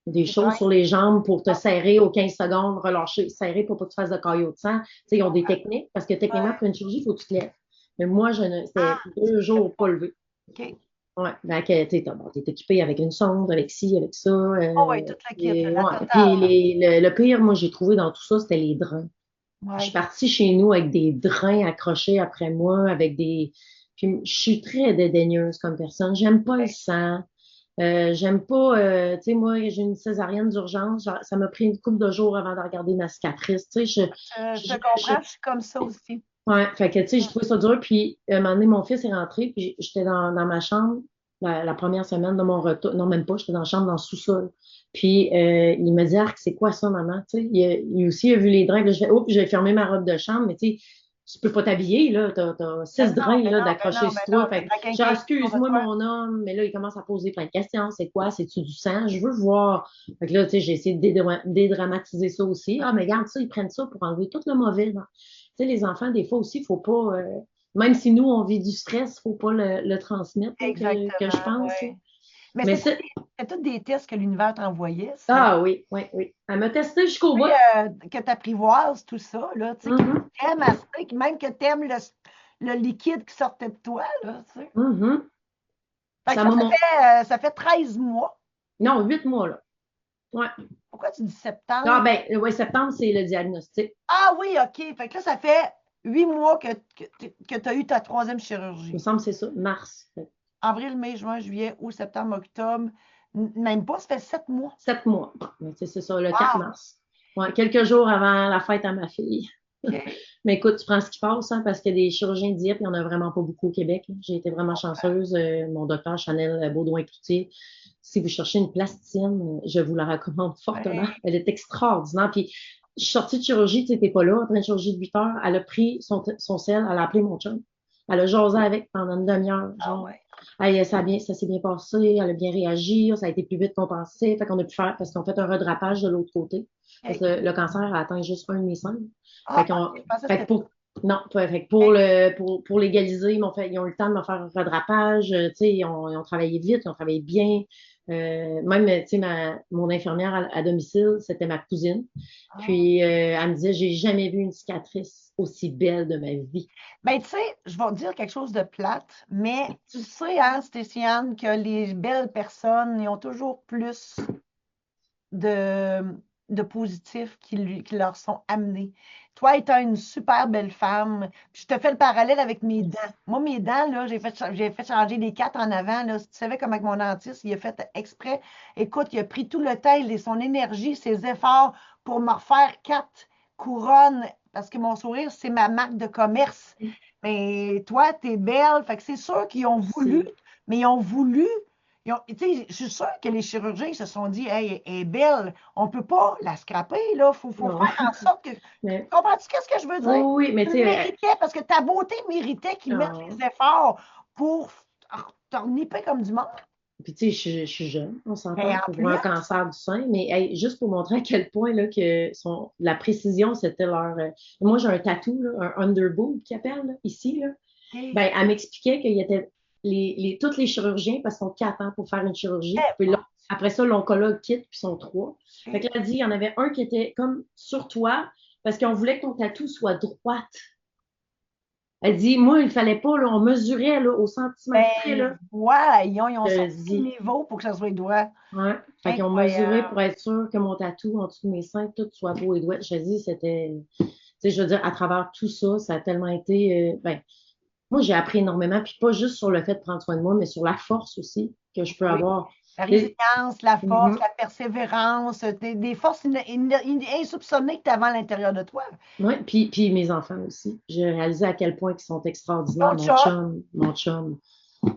[SPEAKER 2] des
[SPEAKER 1] Des
[SPEAKER 2] choses
[SPEAKER 1] drains.
[SPEAKER 2] sur les jambes pour te serrer aux 15 secondes, relâcher, serrer pour pas que tu fasses de caillot de sang. Tu sais, ils ont des techniques parce que techniquement,
[SPEAKER 1] Ouais.
[SPEAKER 2] après une chirurgie, il faut que tu te lèves. Mais moi, c'était
[SPEAKER 1] Ah, tu
[SPEAKER 2] 2 jours pas levé.
[SPEAKER 1] OK.
[SPEAKER 2] Ouais, ben, tu sais, bon, t'es équipé avec une sonde, avec ci, avec ça.
[SPEAKER 1] Oh, oui, toute la kit, là, la
[SPEAKER 2] Ouais.
[SPEAKER 1] totale.
[SPEAKER 2] Puis le pire, moi, j'ai trouvé dans tout ça, c'était les drains. Je suis
[SPEAKER 1] Oui.
[SPEAKER 2] partie chez nous avec des drains accrochés après moi, avec des. Puis je suis très dédaigneuse comme personne. J'aime pas le sang. J'aime pas. Tu sais, moi, j'ai une césarienne d'urgence. Ça m'a pris une couple de jours avant de regarder ma cicatrice. Tu sais,
[SPEAKER 1] Je
[SPEAKER 2] je,
[SPEAKER 1] te
[SPEAKER 2] je,
[SPEAKER 1] comprends, je suis comme ça aussi.
[SPEAKER 2] ouais, fait que, tu sais, j'ai
[SPEAKER 1] Mm.
[SPEAKER 2] trouvé ça dur. Puis, un moment donné, mon fils est rentré, puis j'étais dans ma chambre la première semaine de mon retour. Non, même pas, j'étais dans la chambre, dans le sous-sol. Puis, il me dit, Arc, c'est quoi ça, maman? Tu sais, il aussi a vu les draps. Puis là, je fais, oh, puis j'ai fermé ma robe de chambre, mais tu sais, tu peux pas t'habiller, là. T'as
[SPEAKER 1] Ben
[SPEAKER 2] 6
[SPEAKER 1] non,
[SPEAKER 2] draps,
[SPEAKER 1] ben
[SPEAKER 2] là,
[SPEAKER 1] non, ben
[SPEAKER 2] d'accrocher
[SPEAKER 1] non, ben
[SPEAKER 2] sur
[SPEAKER 1] non,
[SPEAKER 2] toi.
[SPEAKER 1] t'es
[SPEAKER 2] Fait que,
[SPEAKER 1] la
[SPEAKER 2] genre,
[SPEAKER 1] quincaillerie autour de
[SPEAKER 2] excuse-moi,
[SPEAKER 1] toi.
[SPEAKER 2] mon homme. Mais là, il commence à poser plein de questions. C'est quoi? C'est-tu du sang? Je veux voir. Fait que là, tu sais, j'ai essayé de dédramatiser ça aussi. Ah, mais regarde ça, ils prennent ça pour enlever tout le mauvais. Tu sais, les enfants, des fois aussi, il faut pas. Même si nous, on vit du stress, il ne faut pas le transmettre, là, que je
[SPEAKER 1] Exactement,
[SPEAKER 2] pense. Là.
[SPEAKER 1] oui. Mais
[SPEAKER 2] Mais c'est.
[SPEAKER 1] c'est tous des tests que l'univers t'envoyait, ça.
[SPEAKER 2] Ah oui, oui, oui. Elle m'a testé jusqu'au
[SPEAKER 1] Puis,
[SPEAKER 2] bout.
[SPEAKER 1] que tu apprivoises tout ça, là, tu sais, que
[SPEAKER 2] Mhm,
[SPEAKER 1] tu aimes assez, même que tu aimes le liquide qui sortait de toi, là, tu sais.
[SPEAKER 2] mhm.
[SPEAKER 1] Fait que
[SPEAKER 2] Ça
[SPEAKER 1] ça,
[SPEAKER 2] m'a
[SPEAKER 1] ça fait 13 mois.
[SPEAKER 2] Non, 8 mois, là. Ouais.
[SPEAKER 1] Pourquoi tu dis
[SPEAKER 2] Ah,
[SPEAKER 1] septembre?
[SPEAKER 2] ben, ouais, septembre, c'est le diagnostic.
[SPEAKER 1] Ah oui, OK. Fait que là, ça fait 8 mois que tu as eu ta troisième
[SPEAKER 2] Il me
[SPEAKER 1] chirurgie.
[SPEAKER 2] semble que c'est ça, mars.
[SPEAKER 1] Avril, mai, juin, juillet, août, septembre, octobre. Même pas, ça fait 7 mois.
[SPEAKER 2] 7 mois. Mais c'est ça, le 4
[SPEAKER 1] Wow!
[SPEAKER 2] mars. Ouais, quelques jours avant la fête à ma fille.
[SPEAKER 1] OK.
[SPEAKER 2] Mais écoute, tu prends ce qui passe, hein, parce que des chirurgiens de diète, il n'y en a vraiment pas beaucoup au Québec. J'ai été vraiment chanceuse. Mon docteur Chanel Baudouin-Cloutier, si vous cherchez une plasticienne, je vous la recommande fortement.
[SPEAKER 1] Ben,
[SPEAKER 2] Elle est extraordinaire. Puis, je suis sortie de chirurgie, tu n'étais pas là, après une chirurgie de 8 heures. Elle a pris son sel, elle a appelé mon chum. Elle a jasé avec pendant une demi-heure,
[SPEAKER 1] ah
[SPEAKER 2] genre.
[SPEAKER 1] ouais.
[SPEAKER 2] Hey, ça s'est bien passé, elle a bien réagi, ça a été plus vite qu'on pensait. Fait qu'on a pu faire, parce qu'on fait un redrapage de l'autre côté. Parce
[SPEAKER 1] OK.
[SPEAKER 2] que le cancer a atteint juste un de mes seins. Fait
[SPEAKER 1] Ah, OK.
[SPEAKER 2] qu'on,
[SPEAKER 1] Je pensais que
[SPEAKER 2] fait que
[SPEAKER 1] c'était tout.
[SPEAKER 2] non, fait que
[SPEAKER 1] OK.
[SPEAKER 2] pour légaliser, ils ont eu le temps de me faire un redrapage, tu sais, ils ont travaillé vite, ils ont travaillé bien. Même, tu sais, mon infirmière à domicile, c'était ma cousine.
[SPEAKER 1] Ah.
[SPEAKER 2] Puis, elle me disait, j'ai jamais vu une cicatrice aussi belle de ma vie.
[SPEAKER 1] Ben, tu sais, je vais te dire quelque chose de plate, mais tu sais, hein, Stéciane, que les belles personnes, ils ont toujours plus de, de positifs qui leur sont amenés. Toi, étant une super belle femme, je te fais le parallèle avec mes dents. Moi, mes dents, là, j'ai fait changer les quatre en avant. Là. Si tu savais comment que mon dentiste, il a fait exprès. Écoute, il a pris tout le temps, son énergie, ses efforts pour me refaire quatre couronnes parce que mon sourire, c'est ma marque de commerce. Mais toi, tu es belle. Fait que c'est sûr qu'ils ont voulu,
[SPEAKER 2] Merci.
[SPEAKER 1] mais ils ont voulu tu sais, je suis sûre que les chirurgiens ils se sont dit, hey, elle est belle, on ne peut pas la scraper, là. Faut
[SPEAKER 2] Non.
[SPEAKER 1] faire en sorte que.
[SPEAKER 2] Mais,
[SPEAKER 1] Comprends-tu qu'est-ce que je veux dire?
[SPEAKER 2] oui, oui, mais
[SPEAKER 1] Tu
[SPEAKER 2] tu
[SPEAKER 1] le
[SPEAKER 2] sais,
[SPEAKER 1] méritais parce que ta beauté méritait qu'ils mettent
[SPEAKER 2] euh,
[SPEAKER 1] les efforts pour te nipper comme du monde.
[SPEAKER 2] puis tu sais, je suis jeune, on
[SPEAKER 1] Et
[SPEAKER 2] s'entend,
[SPEAKER 1] en
[SPEAKER 2] pour un
[SPEAKER 1] plus,
[SPEAKER 2] cancer du sein, mais hey, juste pour montrer à quel point là, la précision, c'était leur. Moi, j'ai un tatou, là, un underboob qu'ils appellent là, ici. Là.
[SPEAKER 1] OK.
[SPEAKER 2] Ben, elle m'expliquait qu'il y était tous les chirurgiens, parce qu'ils sont 4 ans pour faire une chirurgie.
[SPEAKER 1] Eh,
[SPEAKER 2] Puis
[SPEAKER 1] bon,
[SPEAKER 2] après ça, l'oncologue quitte, puis ils sont 3. Fait
[SPEAKER 1] OK.
[SPEAKER 2] que là, elle dit, il y en avait un qui était comme sur toi, parce qu'on voulait que ton tatou soit droite. Elle dit, moi, il fallait pas, là, on mesurait là, au centimètre près,
[SPEAKER 1] Ben,
[SPEAKER 2] là.
[SPEAKER 1] voyons, ils ont
[SPEAKER 2] Je
[SPEAKER 1] sorti le
[SPEAKER 2] dis,
[SPEAKER 1] niveau pour que ça soit droit.
[SPEAKER 2] ouais. Fait qu'ils ont mesuré
[SPEAKER 1] Incroyable.
[SPEAKER 2] pour être sûr que mon tatou en dessous de mes seins, tout soit beau et doux. Je dis, c'était, tu sais, je veux dire, à travers tout ça, ça a tellement été, ben, moi, j'ai appris énormément, puis pas juste sur le fait de prendre soin de moi, mais sur la force aussi que je peux
[SPEAKER 1] Oui.
[SPEAKER 2] avoir.
[SPEAKER 1] La
[SPEAKER 2] Tu sais,
[SPEAKER 1] résilience, la force,
[SPEAKER 2] mhm.
[SPEAKER 1] la persévérance, des forces insoupçonnées que tu avais à l'intérieur de toi.
[SPEAKER 2] Ouais, puis mes enfants aussi. J'ai réalisé à quel point ils sont extraordinaires.
[SPEAKER 1] Ton chat,
[SPEAKER 2] Mon chum,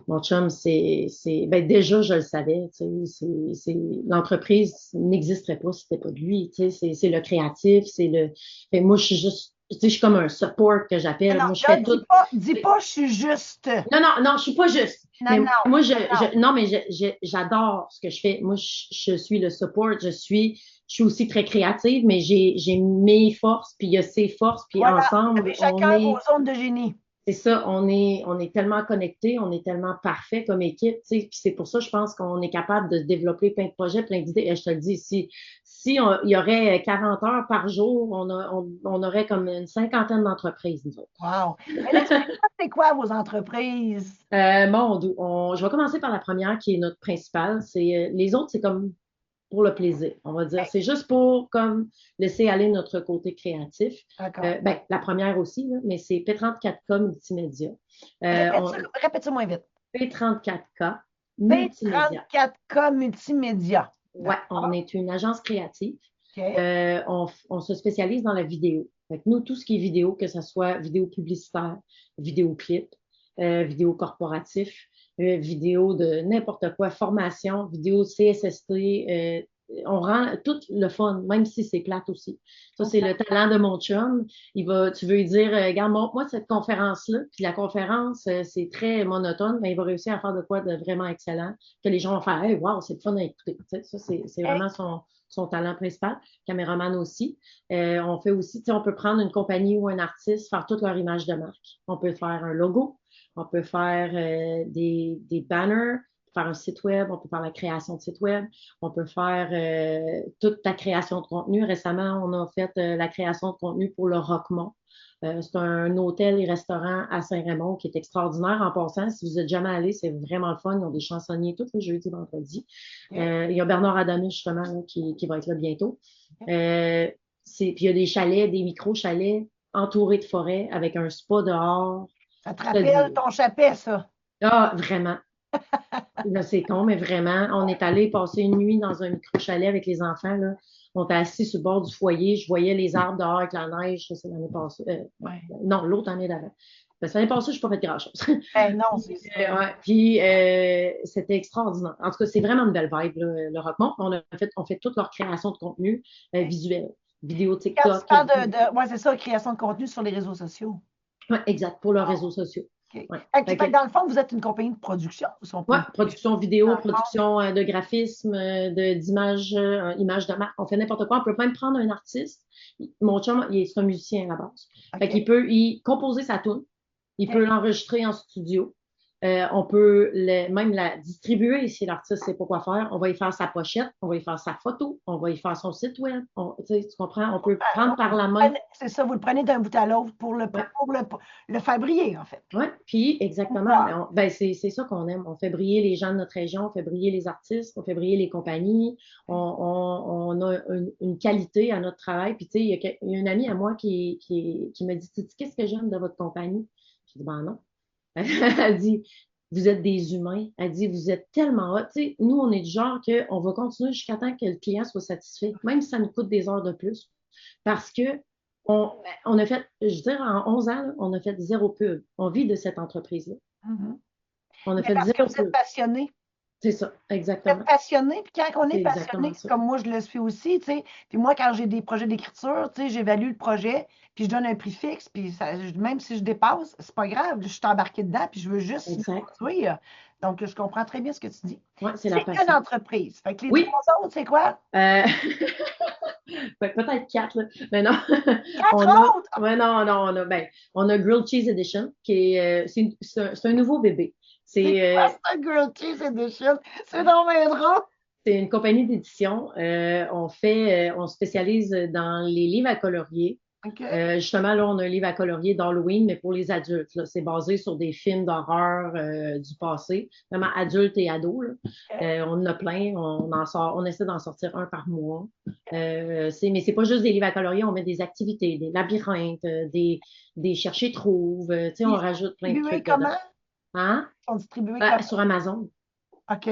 [SPEAKER 2] ben déjà, je le savais, tu sais, l'entreprise n'existerait pas si c'était pas de lui, tu sais, c'est le créatif, fait, moi, je suis juste, tu sais, je suis comme un support que
[SPEAKER 1] non,
[SPEAKER 2] j'appelle.
[SPEAKER 1] non,
[SPEAKER 2] Moi, je
[SPEAKER 1] là,
[SPEAKER 2] fais tout.
[SPEAKER 1] dis pas, je suis juste.
[SPEAKER 2] Non, non, non, je suis pas juste.
[SPEAKER 1] Non,
[SPEAKER 2] Mais
[SPEAKER 1] non,
[SPEAKER 2] moi,
[SPEAKER 1] non, non.
[SPEAKER 2] non, mais j'adore ce que je fais. Moi, je suis le support. Je suis aussi très créative, mais j'ai mes forces, puis il y a ses forces, puis
[SPEAKER 1] Voilà, vous
[SPEAKER 2] ensemble,
[SPEAKER 1] avez chacun vos zones de génie.
[SPEAKER 2] C'est ça, on est tellement connectés, on est tellement parfait comme équipe, tu sais, puis c'est pour ça, je pense qu'on est capable de développer plein de projets, plein d'idées. Et je te le dis, il y aurait 40 heures par jour, on aurait comme une cinquantaine d'entreprises, nous autres.
[SPEAKER 1] Wow. Mais là, c'est quoi vos entreprises?
[SPEAKER 2] Je vais commencer par la première qui est notre principale. Les autres, c'est comme pour le plaisir, on va dire.
[SPEAKER 1] OK,
[SPEAKER 2] C'est juste pour comme laisser aller notre côté créatif.
[SPEAKER 1] d'accord.
[SPEAKER 2] La première aussi, là, mais c'est P34K Multimédia.
[SPEAKER 1] Répète ça moins vite.
[SPEAKER 2] P34K Multimédia.
[SPEAKER 1] P34K Multimédia.
[SPEAKER 2] Ouais, on
[SPEAKER 1] D'accord.
[SPEAKER 2] est une agence créative.
[SPEAKER 1] OK.
[SPEAKER 2] On se spécialise dans la vidéo. Fait que nous, tout ce qui est vidéo, que ce soit vidéo publicitaire, vidéo clip, vidéo corporatif, vidéo de n'importe quoi, formation, vidéo CSST, on rend tout le fun, même si c'est plate aussi. Ça, c'est
[SPEAKER 1] OK.
[SPEAKER 2] le talent de mon chum. Tu veux lui dire, regarde, moi, cette conférence-là, puis la conférence, c'est très monotone, mais il va réussir à faire de quoi de vraiment excellent, que les gens vont faire, hey, wow, c'est le fun à écouter. Tu sais, ça, c'est vraiment son talent principal. Caméraman aussi. On fait aussi, tu sais, on peut prendre une compagnie ou un artiste, faire toute leur image de marque. On peut faire un logo, on peut faire des banners, faire un site web, on peut faire la création de site web, on peut faire toute la création de contenu. Récemment, on a fait la création de contenu pour le Roquemont. C'est un hôtel et restaurant à Saint-Raymond qui est extraordinaire en passant. Si vous n'êtes jamais allé, c'est vraiment le fun. Ils ont des chansonniers tous les jeudis, vendredis.
[SPEAKER 1] OK.
[SPEAKER 2] Il y a Bernard Adamus, justement, là, qui va être là bientôt.
[SPEAKER 1] OK.
[SPEAKER 2] Puis il y a des chalets, des micro-chalets entourés de forêts avec un spa dehors.
[SPEAKER 1] Ça te
[SPEAKER 2] Je te dis,
[SPEAKER 1] rappelle ton chapelet, ça?
[SPEAKER 2] ah, vraiment. Là, c'est con, mais vraiment, on est allé passer une nuit dans un micro-chalet avec les enfants, là. On était assis sur le bord du foyer. Je voyais les arbres dehors avec la neige. Ça, c'est l'année passée.
[SPEAKER 1] Ouais.
[SPEAKER 2] Non, l'autre année d'avant. Parce que l'année passée, je n'ai pas fait grand-chose.
[SPEAKER 1] Ben non, c'est ça.
[SPEAKER 2] Ouais, puis c'était extraordinaire. En tout cas, c'est vraiment une belle vibe, là, le Rockmont. On fait toute leur création de contenu visuel, vidéo
[SPEAKER 1] Quand tu
[SPEAKER 2] TikTok.
[SPEAKER 1] parles ouais, c'est ça, création de contenu sur les réseaux sociaux.
[SPEAKER 2] Ouais, exact, pour leurs
[SPEAKER 1] Ah,
[SPEAKER 2] réseaux sociaux.
[SPEAKER 1] OK.
[SPEAKER 2] Ouais.
[SPEAKER 1] Fait que dans le fond, vous êtes une compagnie de production, si on peut
[SPEAKER 2] Ouais,
[SPEAKER 1] dire.
[SPEAKER 2] production
[SPEAKER 1] Dans
[SPEAKER 2] vidéo,
[SPEAKER 1] le fond,
[SPEAKER 2] production de graphisme, d'images, images de marque. On fait n'importe quoi. On peut même prendre un artiste. Mon chum, c'est un musicien à la base. Fait
[SPEAKER 1] OK.
[SPEAKER 2] qu'il peut y composer sa tune. Il
[SPEAKER 1] OK.
[SPEAKER 2] peut l'enregistrer en studio. On peut même la distribuer si l'artiste ne sait pas quoi faire. On va y faire sa pochette, on va y faire sa photo, on va y faire son site web. Tu sais, tu comprends? On peut prendre par la main.
[SPEAKER 1] C'est ça, vous le prenez d'un bout à l'autre
[SPEAKER 2] Ouais.
[SPEAKER 1] pour le faire briller, en fait.
[SPEAKER 2] Oui, puis exactement.
[SPEAKER 1] Wow.
[SPEAKER 2] C'est ça qu'on aime. On fait briller les gens de notre région, on fait briller les artistes, on fait briller les compagnies. On a une qualité à notre travail. Puis, tu sais, il y a une amie à moi qui me dit, qu'est-ce que j'aime de votre compagnie? Je dis, ben non. Elle dit, vous êtes des humains. Elle dit, vous êtes tellement hot. Tu sais, nous, on est du genre qu'on va continuer jusqu'à temps que le client soit satisfait, même si ça nous coûte des heures de plus. Parce que on a fait, je veux dire, en 11 ans, là, on a fait zéro pub. On vit de cette entreprise-là.
[SPEAKER 1] Mhm.
[SPEAKER 2] On a
[SPEAKER 1] Mais
[SPEAKER 2] fait
[SPEAKER 1] parce que
[SPEAKER 2] zéro
[SPEAKER 1] vous êtes
[SPEAKER 2] pub.
[SPEAKER 1] passionné.
[SPEAKER 2] C'est ça,
[SPEAKER 1] Vous êtes
[SPEAKER 2] exactement.
[SPEAKER 1] passionné, puis quand on est
[SPEAKER 2] C'est
[SPEAKER 1] passionné,
[SPEAKER 2] exactement ça.
[SPEAKER 1] comme moi je le suis aussi, tu sais, puis moi quand j'ai des projets d'écriture, tu sais, j'évalue le projet, puis je donne un prix fixe, puis même si je dépasse, c'est pas grave, je suis embarquée dedans, puis je veux juste me
[SPEAKER 2] Exact.
[SPEAKER 1] produire. Donc, je comprends très bien ce que tu dis.
[SPEAKER 2] Ouais, c'est la
[SPEAKER 1] C'est une
[SPEAKER 2] passion.
[SPEAKER 1] entreprise. Fait que les
[SPEAKER 2] Oui.
[SPEAKER 1] trois autres, c'est quoi?
[SPEAKER 2] Euh, peut-être quatre, là. Mais non.
[SPEAKER 1] Quatre
[SPEAKER 2] On a,
[SPEAKER 1] autres!
[SPEAKER 2] ouais, non, on a Grilled Cheese Edition, qui est, c'est un nouveau bébé.
[SPEAKER 1] C'est quoi ça, Grilled Cheese Edition? C'est dans mes drôle!
[SPEAKER 2] C'est une compagnie d'édition. On spécialise dans les livres à colorier.
[SPEAKER 1] OK.
[SPEAKER 2] Justement, là, on a un livre à colorier d'Halloween, mais pour les adultes. Là. C'est basé sur des films d'horreur du passé, vraiment adultes et ados. Là.
[SPEAKER 1] OK.
[SPEAKER 2] On en a plein. On essaie d'en sortir un par mois. Mais c'est pas juste des livres à colorier. On met des activités, des labyrinthes, des chercher-trouves. Tu sais, on
[SPEAKER 1] Ils sont
[SPEAKER 2] rajoute plein de
[SPEAKER 1] distribués
[SPEAKER 2] trucs dedans.
[SPEAKER 1] comment?
[SPEAKER 2] Hein?
[SPEAKER 1] Ils sont distribués comment?
[SPEAKER 2] Sur Amazon.
[SPEAKER 1] OK.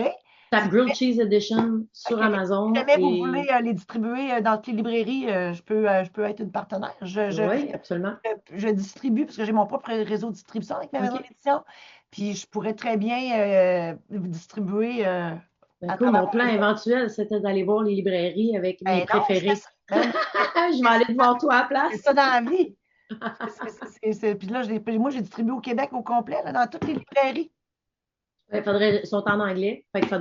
[SPEAKER 2] Tape Grilled Cheese Edition sur
[SPEAKER 1] OK. Si
[SPEAKER 2] Amazon
[SPEAKER 1] jamais vous voulez
[SPEAKER 2] et
[SPEAKER 1] les distribuer dans toutes les librairies, je peux être une partenaire.
[SPEAKER 2] oui, absolument.
[SPEAKER 1] Je distribue parce que j'ai mon propre réseau de distribution avec ma maison
[SPEAKER 2] OK.
[SPEAKER 1] d'édition. Puis je pourrais très bien vous distribuer
[SPEAKER 2] Ben,
[SPEAKER 1] à
[SPEAKER 2] cool,
[SPEAKER 1] travers
[SPEAKER 2] mon
[SPEAKER 1] mon
[SPEAKER 2] plan
[SPEAKER 1] réseau.
[SPEAKER 2] éventuel, c'était d'aller voir les librairies avec mes
[SPEAKER 1] Ben non, je fais
[SPEAKER 2] préférés.
[SPEAKER 1] ça. Ben non,
[SPEAKER 2] Je vais aller devant toi à la
[SPEAKER 1] c'est
[SPEAKER 2] place.
[SPEAKER 1] ça dans la vie. Puis là, moi, j'ai distribué au Québec au complet, là, dans toutes les librairies.
[SPEAKER 2] Ils sont en anglais. Fait qu'il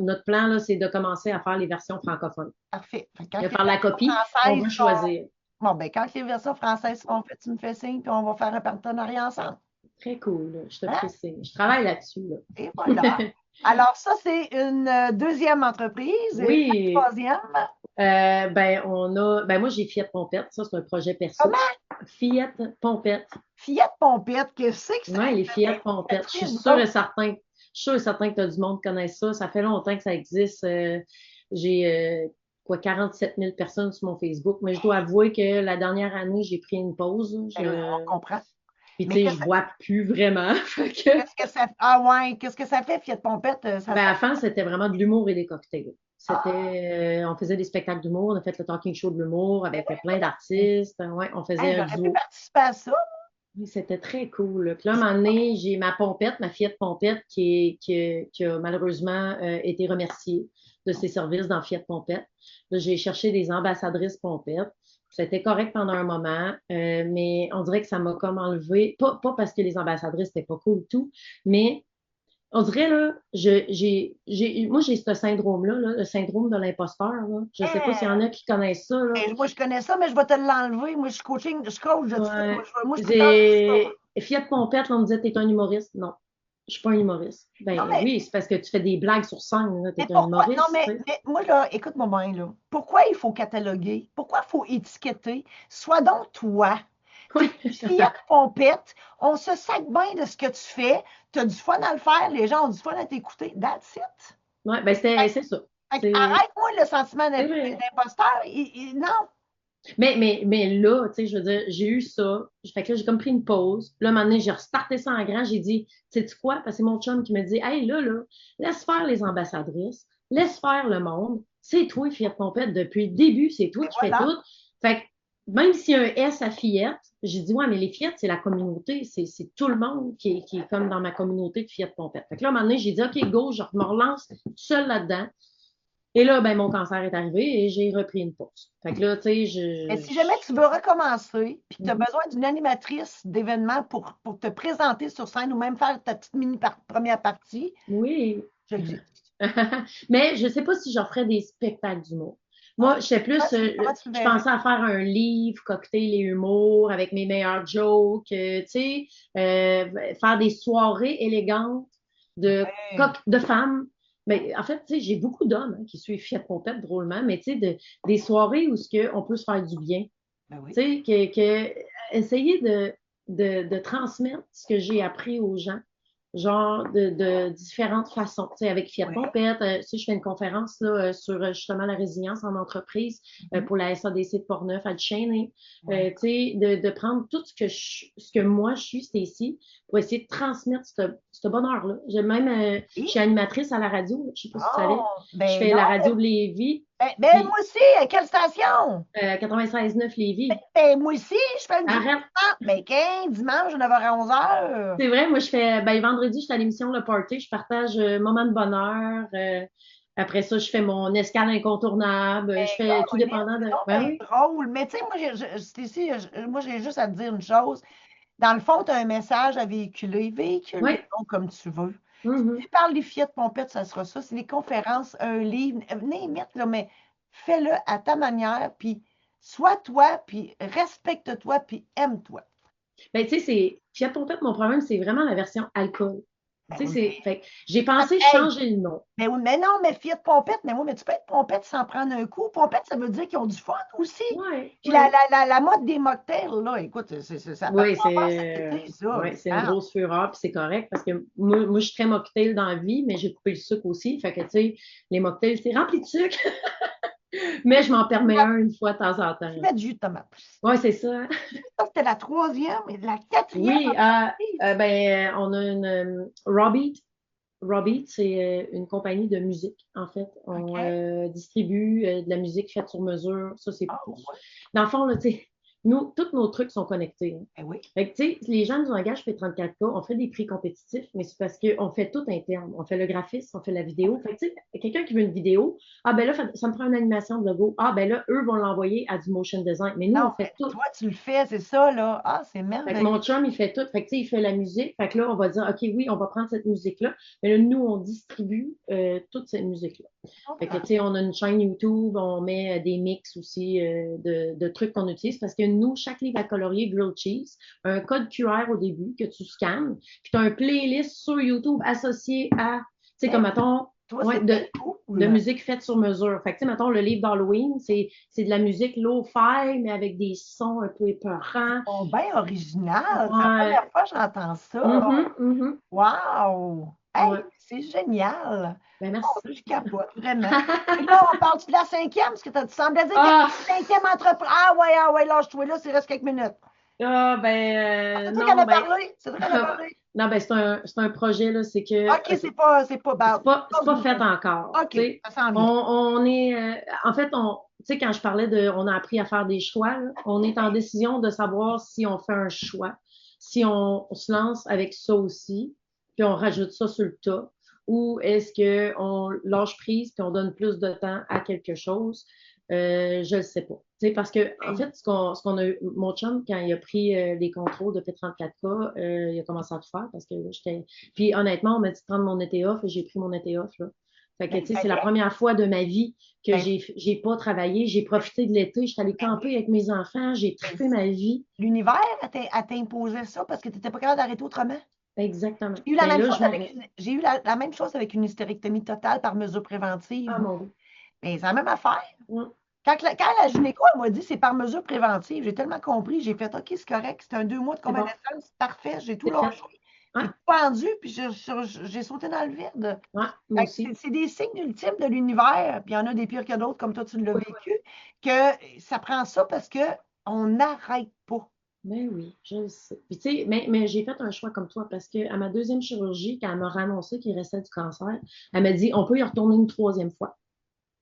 [SPEAKER 2] notre plan, là, c'est de commencer à faire les versions francophones.
[SPEAKER 1] Parfait. Fait que
[SPEAKER 2] De
[SPEAKER 1] quand les
[SPEAKER 2] faire la
[SPEAKER 1] versions
[SPEAKER 2] copie, on
[SPEAKER 1] françaises
[SPEAKER 2] veut
[SPEAKER 1] sont...
[SPEAKER 2] choisir.
[SPEAKER 1] Bon, ben quand les versions françaises seront faites, tu me fais signe, puis on va faire un partenariat ensemble.
[SPEAKER 2] Très cool. Je
[SPEAKER 1] Hein?
[SPEAKER 2] t'apprécie. Je travaille là-dessus, là.
[SPEAKER 1] Et voilà. Alors, ça, c'est une deuxième entreprise. Et la
[SPEAKER 2] Oui.
[SPEAKER 1] troisième,
[SPEAKER 2] Moi, j'ai Fiat Pompette. Ça, c'est un projet perso.
[SPEAKER 1] comment?
[SPEAKER 2] Fiat Pompette.
[SPEAKER 1] Fillette Pompette, qu'est-ce que ça
[SPEAKER 2] Ouais, les Fiat
[SPEAKER 1] fait?
[SPEAKER 2] Pompette.
[SPEAKER 1] As-tu une autre?
[SPEAKER 2] Je suis sûre et certain que du monde qui connaît ça. Ça fait longtemps que ça existe. J'ai, 47 000 personnes sur mon Facebook, mais je dois avouer que la dernière année, j'ai pris une pause.
[SPEAKER 1] On comprend.
[SPEAKER 2] Puis, tu
[SPEAKER 1] Mais
[SPEAKER 2] sais, je vois plus vraiment. Fait que,
[SPEAKER 1] qu'est-ce que ça fait? Ah ouais, qu'est-ce que ça fait, Fillette Pompette? Ça
[SPEAKER 2] ben, à
[SPEAKER 1] sert.
[SPEAKER 2] la fin, c'était vraiment de l'humour et des cocktails.
[SPEAKER 1] Ah,
[SPEAKER 2] On faisait des spectacles d'humour, on a fait le talking show de l'humour
[SPEAKER 1] mais
[SPEAKER 2] avec
[SPEAKER 1] oui,
[SPEAKER 2] plein
[SPEAKER 1] oui.
[SPEAKER 2] d'artistes. Ouais, on faisait
[SPEAKER 1] Hey,
[SPEAKER 2] un
[SPEAKER 1] j'aurais pu
[SPEAKER 2] duo.
[SPEAKER 1] participer à ça.
[SPEAKER 2] Oui, c'était très cool. Puis là, un moment donné, j'ai ma Pompette, ma fillette Pompette, qui a malheureusement été remerciée de ses services dans Fiat Pompette. Là, j'ai cherché des ambassadrices Pompette. C'était correct pendant un moment, mais on dirait que ça m'a comme enlevé. Pas parce que les ambassadrices n'étaient pas cool tout, mais on dirait, là, moi, j'ai ce syndrome-là, là, le syndrome de l'imposteur, là. Je sais pas s'il y en
[SPEAKER 1] Hein?
[SPEAKER 2] a qui connaissent ça, là.
[SPEAKER 1] Moi, je connais ça, mais je vais te l'enlever. Moi, je coach de ça.
[SPEAKER 2] Ouais.
[SPEAKER 1] Moi, je peux t'enlever ça.
[SPEAKER 2] Fiat Pompette, là, on me disait, t'es un humoriste. Non, je suis pas un humoriste.
[SPEAKER 1] Non,
[SPEAKER 2] Ben oui, c'est parce que tu fais des blagues sur scène, là,
[SPEAKER 1] mais
[SPEAKER 2] t'es un
[SPEAKER 1] pourquoi? Non,
[SPEAKER 2] humoriste, tu sais.
[SPEAKER 1] mais moi, là, écoute-moi bien, là. Pourquoi il faut cataloguer? Pourquoi il faut étiqueter? Sois donc toi. T'es
[SPEAKER 2] Oui.
[SPEAKER 1] une fillette pompette. On se sac bien de ce que tu fais. Tu as du fun à le faire. Les gens ont du fun à t'écouter. That's it.
[SPEAKER 2] Ouais, ben c'est ça. C'est
[SPEAKER 1] Arrête-moi le sentiment
[SPEAKER 2] c'est vrai.
[SPEAKER 1] d'imposteur. Non.
[SPEAKER 2] Mais là, tu sais, je veux dire, j'ai eu ça. Fait que là, j'ai comme pris une pause. Là, un moment donné, j'ai restarté ça en grand. J'ai dit, sais-tu quoi? Parce que c'est mon chum qui me dit, hey, là, laisse faire les ambassadrices, laisse faire le monde. C'est toi, Fiat Pompette, depuis le début, c'est toi
[SPEAKER 1] Et
[SPEAKER 2] qui fais
[SPEAKER 1] voilà.
[SPEAKER 2] tout. Fait que même s'il y a un S à Fiat, j'ai dit, ouais, mais les Fiat, c'est la communauté. C'est tout le monde qui est comme dans ma communauté de Fiat Pompette. Fait que là, un moment donné, j'ai dit, OK, go, je me relance seule là-dedans. Et là, ben, mon cancer est arrivé et j'ai repris une pause. Fait que là, tu sais,
[SPEAKER 1] Mais si jamais tu veux recommencer, puis que tu as besoin d'une animatrice d'événement pour te présenter sur scène ou même faire ta petite première partie,
[SPEAKER 2] oui.
[SPEAKER 1] j'existe.
[SPEAKER 2] Mais je sais pas si j'en ferais des spectacles d'humour. Moi,
[SPEAKER 1] Ah,
[SPEAKER 2] je sais plus,
[SPEAKER 1] comment tu le
[SPEAKER 2] je
[SPEAKER 1] verrais?
[SPEAKER 2] pensais à faire un livre, cocktail et humour avec mes meilleurs jokes, tu sais, faire des soirées élégantes
[SPEAKER 1] Ouais.
[SPEAKER 2] de femmes. Mais en fait, tu sais, j'ai beaucoup d'hommes qui suivent Fiat Pompette drôlement, mais tu sais, des soirées où on peut se faire du bien.
[SPEAKER 1] Ben oui.
[SPEAKER 2] Tu sais, essayer de transmettre ce que j'ai appris aux gens, genre de différentes façons. Tu sais, avec Fiat
[SPEAKER 1] Oui.
[SPEAKER 2] Pompette, tu sais, je fais une conférence là, sur justement la résilience en entreprise
[SPEAKER 1] Mhm.
[SPEAKER 2] pour la SADC de Portneuf à Duchesne.
[SPEAKER 1] Ouais.
[SPEAKER 2] Tu sais, de prendre tout ce que moi je suis, c'est ici, pour essayer de transmettre ce bonheur-là. Je suis
[SPEAKER 1] Oui.
[SPEAKER 2] animatrice à la radio, là, je sais pas si tu savais.
[SPEAKER 1] Oh,
[SPEAKER 2] Je
[SPEAKER 1] ben
[SPEAKER 2] fais
[SPEAKER 1] non.
[SPEAKER 2] la radio de Lévis,
[SPEAKER 1] Moi
[SPEAKER 2] puis
[SPEAKER 1] aussi, à quelle station?
[SPEAKER 2] 96.9 Lévis.
[SPEAKER 1] Ben, moi aussi, je fais le
[SPEAKER 2] Arrête.
[SPEAKER 1] divertissement. Ben, 15, dimanche, de 9h à 11h.
[SPEAKER 2] C'est vrai, moi je fais, ben vendredi, je fais à l'émission Le Party, je partage moment de bonheur. Après ça, je fais mon escale incontournable.
[SPEAKER 1] Ben,
[SPEAKER 2] Je fais tout
[SPEAKER 1] Caroline,
[SPEAKER 2] dépendant
[SPEAKER 1] c'est
[SPEAKER 2] de.
[SPEAKER 1] donc
[SPEAKER 2] Ben
[SPEAKER 1] bien
[SPEAKER 2] oui.
[SPEAKER 1] drôle. Mais tu sais, Stécie, moi, j'ai juste à te dire une chose. Dans le fond, tu as un message à véhiculer. Véhicule-le
[SPEAKER 2] Oui.
[SPEAKER 1] donc comme tu veux. Si
[SPEAKER 2] Mhm.
[SPEAKER 1] tu parles des fillettes pompettes, ça sera ça. C'est des conférences, un livre, venez mettre, là, mais fais-le à ta manière, puis sois toi, puis respecte-toi, puis aime-toi.
[SPEAKER 2] Ben, tu sais, Fiat Pompette, mon problème, c'est vraiment la version alcool.
[SPEAKER 1] Ben
[SPEAKER 2] Tu sais,
[SPEAKER 1] oui,
[SPEAKER 2] fait que j'ai
[SPEAKER 1] mais,
[SPEAKER 2] pensé
[SPEAKER 1] hey,
[SPEAKER 2] changer le nom.
[SPEAKER 1] mais oui, mais non, mais fillette pompette, mais oui, mais tu peux être pompette sans prendre un coup. Pompette, ça veut dire qu'ils ont du fun aussi.
[SPEAKER 2] Oui,
[SPEAKER 1] Puis
[SPEAKER 2] oui.
[SPEAKER 1] la mode des mocktails, là, écoute, ça n'a
[SPEAKER 2] Oui,
[SPEAKER 1] pas cet été, ça.
[SPEAKER 2] c'est une
[SPEAKER 1] Regarde.
[SPEAKER 2] grosse fureur, puis c'est correct parce que moi, je suis très mocktail dans la vie, mais j'ai coupé le sucre aussi. Fait que, tu sais, les mocktails, c'est rempli de sucre, mais je m'en permets un une fois de temps en temps.
[SPEAKER 1] Tu mets du jus de tomate.
[SPEAKER 2] Oui, c'est ça.
[SPEAKER 1] Ça, c'était la troisième et la quatrième
[SPEAKER 2] Oui,
[SPEAKER 1] entreprise.
[SPEAKER 2] ben, on a une Robbie. Robbie, c'est une compagnie de musique, en fait. On
[SPEAKER 1] OK?
[SPEAKER 2] distribue de la musique faite sur mesure. Ça, c'est
[SPEAKER 1] Ah, ouais.
[SPEAKER 2] dans le fond, là, tu sais, nous, tous nos trucs sont connectés, hein.
[SPEAKER 1] Ben oui.
[SPEAKER 2] Fait que, tu sais, les gens nous engagent pour 34K, on fait des prix compétitifs, mais c'est parce qu'on fait tout interne. On fait le graphisme, on fait la vidéo. Fait que, tu sais, quelqu'un qui veut une vidéo, ah ben là, ça me prend une animation de logo. Ah ben là, eux vont l'envoyer à du motion design. Mais nous,
[SPEAKER 1] Non,
[SPEAKER 2] on fait
[SPEAKER 1] mais
[SPEAKER 2] tout.
[SPEAKER 1] toi, tu le fais, c'est ça, là. Ah, c'est
[SPEAKER 2] Fait que
[SPEAKER 1] merveilleux.
[SPEAKER 2] mon chum, il fait tout. Fait que, tu sais, il fait la musique. Fait que là, on va dire, OK, oui, on va prendre cette musique-là. Mais là, nous, on distribue toute cette musique-là. Fait que, tu sais, on a une chaîne YouTube, on met des mix aussi de trucs qu'on utilise parce que nous, chaque livre à colorier grilled cheese, un code QR au début que tu scannes, puis tu as un playlist sur YouTube associé à, tu sais, comme
[SPEAKER 1] Ben,
[SPEAKER 2] mettons,
[SPEAKER 1] toi,
[SPEAKER 2] ouais,
[SPEAKER 1] c'est bien
[SPEAKER 2] de
[SPEAKER 1] cool.
[SPEAKER 2] musique faite sur mesure. Fait que, tu sais, mettons, le livre d'Halloween, c'est de la musique lo-fi, mais avec des sons un peu épeurants.
[SPEAKER 1] Bon, bien original. C'est la
[SPEAKER 2] Ouais.
[SPEAKER 1] première fois que j'entends ça.
[SPEAKER 2] Mhm, mhm.
[SPEAKER 1] Wow! Hey,
[SPEAKER 2] Ouais.
[SPEAKER 1] c'est génial!
[SPEAKER 2] Ben,
[SPEAKER 1] Oh,
[SPEAKER 2] merci.
[SPEAKER 1] je capote, vraiment. Et là, on parle de la cinquième, parce que tu semblais dire qu'il y avait
[SPEAKER 2] Ah,
[SPEAKER 1] une cinquième entreprise. Ah ouais, lâche-toi là, il reste quelques minutes. Ah, c'est toi qui en
[SPEAKER 2] non,
[SPEAKER 1] as
[SPEAKER 2] ben,
[SPEAKER 1] parlé. C'est toi qui en as parlé.
[SPEAKER 2] non, ben, c'est un projet, là, c'est que,
[SPEAKER 1] OK, c'est pas, ben,
[SPEAKER 2] c'est pas
[SPEAKER 1] pose-nous
[SPEAKER 2] fait
[SPEAKER 1] donc.
[SPEAKER 2] encore.
[SPEAKER 1] OK,
[SPEAKER 2] Tu sais,
[SPEAKER 1] ça sent bien.
[SPEAKER 2] on est, en fait, tu sais, quand je parlais on a appris à faire des choix, là, on est en décision de savoir si on fait un choix, si on se lance avec ça aussi, puis on rajoute ça sur le tas, ou est-ce que on lâche prise puis on donne plus de temps à quelque chose. Je le sais pas. Tu sais, parce que, en
[SPEAKER 1] Hey,
[SPEAKER 2] fait, ce qu'on a eu, mon chum, quand il a pris les contrôles de P34K, il a commencé à tout faire parce que là, j'étais. Puis honnêtement, on m'a dit de prendre mon été off et j'ai pris mon été off, là. Fait que,
[SPEAKER 1] ben,
[SPEAKER 2] tu
[SPEAKER 1] il
[SPEAKER 2] sais, c'est la
[SPEAKER 1] fallait.
[SPEAKER 2] première fois de ma vie que
[SPEAKER 1] Ben,
[SPEAKER 2] j'ai pas travaillé. J'ai profité de l'été. J'étais allée
[SPEAKER 1] ben
[SPEAKER 2] camper
[SPEAKER 1] oui.
[SPEAKER 2] avec mes enfants. J'ai
[SPEAKER 1] Ben,
[SPEAKER 2] trippé ma vie.
[SPEAKER 1] l'univers, elle t'imposait ça parce que tu n'étais pas capable d'arrêter autrement.
[SPEAKER 2] Exactement.
[SPEAKER 1] J'ai eu la
[SPEAKER 2] Ben
[SPEAKER 1] même
[SPEAKER 2] là,
[SPEAKER 1] chose
[SPEAKER 2] je
[SPEAKER 1] avec
[SPEAKER 2] m'arrête.
[SPEAKER 1] j'ai eu la même chose avec une hystérectomie totale par mesure préventive.
[SPEAKER 2] Ah, mon Dieu.
[SPEAKER 1] Mais c'est la même affaire.
[SPEAKER 2] Ouais,
[SPEAKER 1] Quand la gynéco, elle m'a dit c'est par mesure préventive, j'ai tellement compris, j'ai fait OK, c'est correct, c'est un 2 mois de
[SPEAKER 2] c'est bon.
[SPEAKER 1] convalescence, parfait, j'ai tout
[SPEAKER 2] C'est fait.
[SPEAKER 1] lâché.
[SPEAKER 2] Ouais,
[SPEAKER 1] J'ai tout pendu, puis j'ai sauté dans le vide.
[SPEAKER 2] ouais, moi
[SPEAKER 1] Fait que
[SPEAKER 2] aussi.
[SPEAKER 1] c'est des signes ultimes de l'univers, puis il y en a des pires que d'autres, comme toi tu l'as
[SPEAKER 2] Oui,
[SPEAKER 1] vécu, que ça prend ça parce qu'on n'arrête pas.
[SPEAKER 2] ben oui, je le sais. Puis tu sais, mais j'ai fait un choix comme toi parce que à ma deuxième chirurgie, quand elle m'a annoncé qu'il restait du cancer, elle m'a dit on peut y retourner une troisième fois.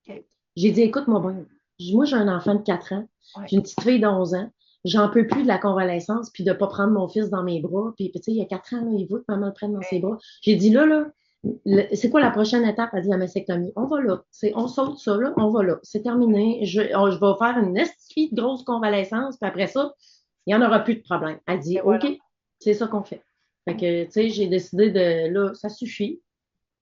[SPEAKER 1] OK.
[SPEAKER 2] J'ai dit écoute-moi bien. Moi, j'ai un enfant de 4 ans,
[SPEAKER 1] Ouais.
[SPEAKER 2] j'ai une petite fille d'11 ans, j'en peux plus de la convalescence puis de ne pas prendre mon fils dans mes bras. Puis tu sais, il y a 4 ans, là, il veut que maman le prenne dans ses
[SPEAKER 1] Hey,
[SPEAKER 2] bras. J'ai dit là, c'est quoi la prochaine étape? Elle dit la mastectomie. On va là. On saute ça, là, on va là. C'est terminé. Je vais faire une estifie de grosse convalescence, puis après ça, il n'y en aura plus de problème. Elle dit,
[SPEAKER 1] et
[SPEAKER 2] OK,
[SPEAKER 1] voilà.
[SPEAKER 2] c'est ça qu'on fait. Fait que, tu sais, j'ai décidé là, ça suffit.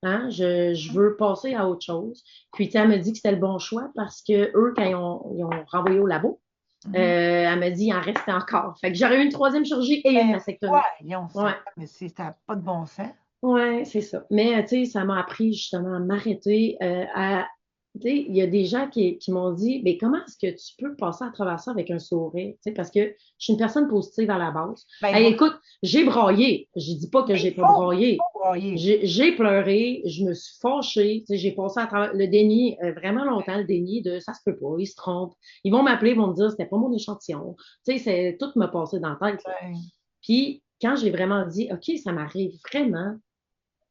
[SPEAKER 2] Hein, je veux passer à autre chose. Puis, tu sais, elle me dit que c'était le bon choix parce que eux, quand ils ont renvoyé au labo,
[SPEAKER 1] Mhm.
[SPEAKER 2] elle me dit il en restait encore. Fait que j'aurais eu une troisième chirurgie et une
[SPEAKER 1] Ben,
[SPEAKER 2] mastectomie.
[SPEAKER 1] voyons,
[SPEAKER 2] Ouais.
[SPEAKER 1] mais ça n'a pas de bon sens.
[SPEAKER 2] Ouais, c'est ça. Mais, tu sais, ça m'a appris justement à m'arrêter, tu sais, il y a des gens qui m'ont dit, mais comment est-ce que tu peux passer à travers ça avec un sourire? Tu sais, parce que je suis une personne positive à la base.
[SPEAKER 1] Ben,
[SPEAKER 2] Hey,
[SPEAKER 1] moi,
[SPEAKER 2] écoute, j'ai braillé. Je dis pas que
[SPEAKER 1] ben,
[SPEAKER 2] j'ai pas
[SPEAKER 1] il
[SPEAKER 2] braillé.
[SPEAKER 1] faut broyer.
[SPEAKER 2] J'ai pleuré, je me suis fâchée, tu sais, j'ai passé à travers le déni, vraiment longtemps, le déni de ça se peut pas, ils se trompent. Ils vont m'appeler, ils vont me dire c'était pas mon échantillon. Tu sais, tout me passé dans la tête, là.
[SPEAKER 1] Ben,
[SPEAKER 2] Puis, quand j'ai vraiment dit, OK, ça m'arrive vraiment,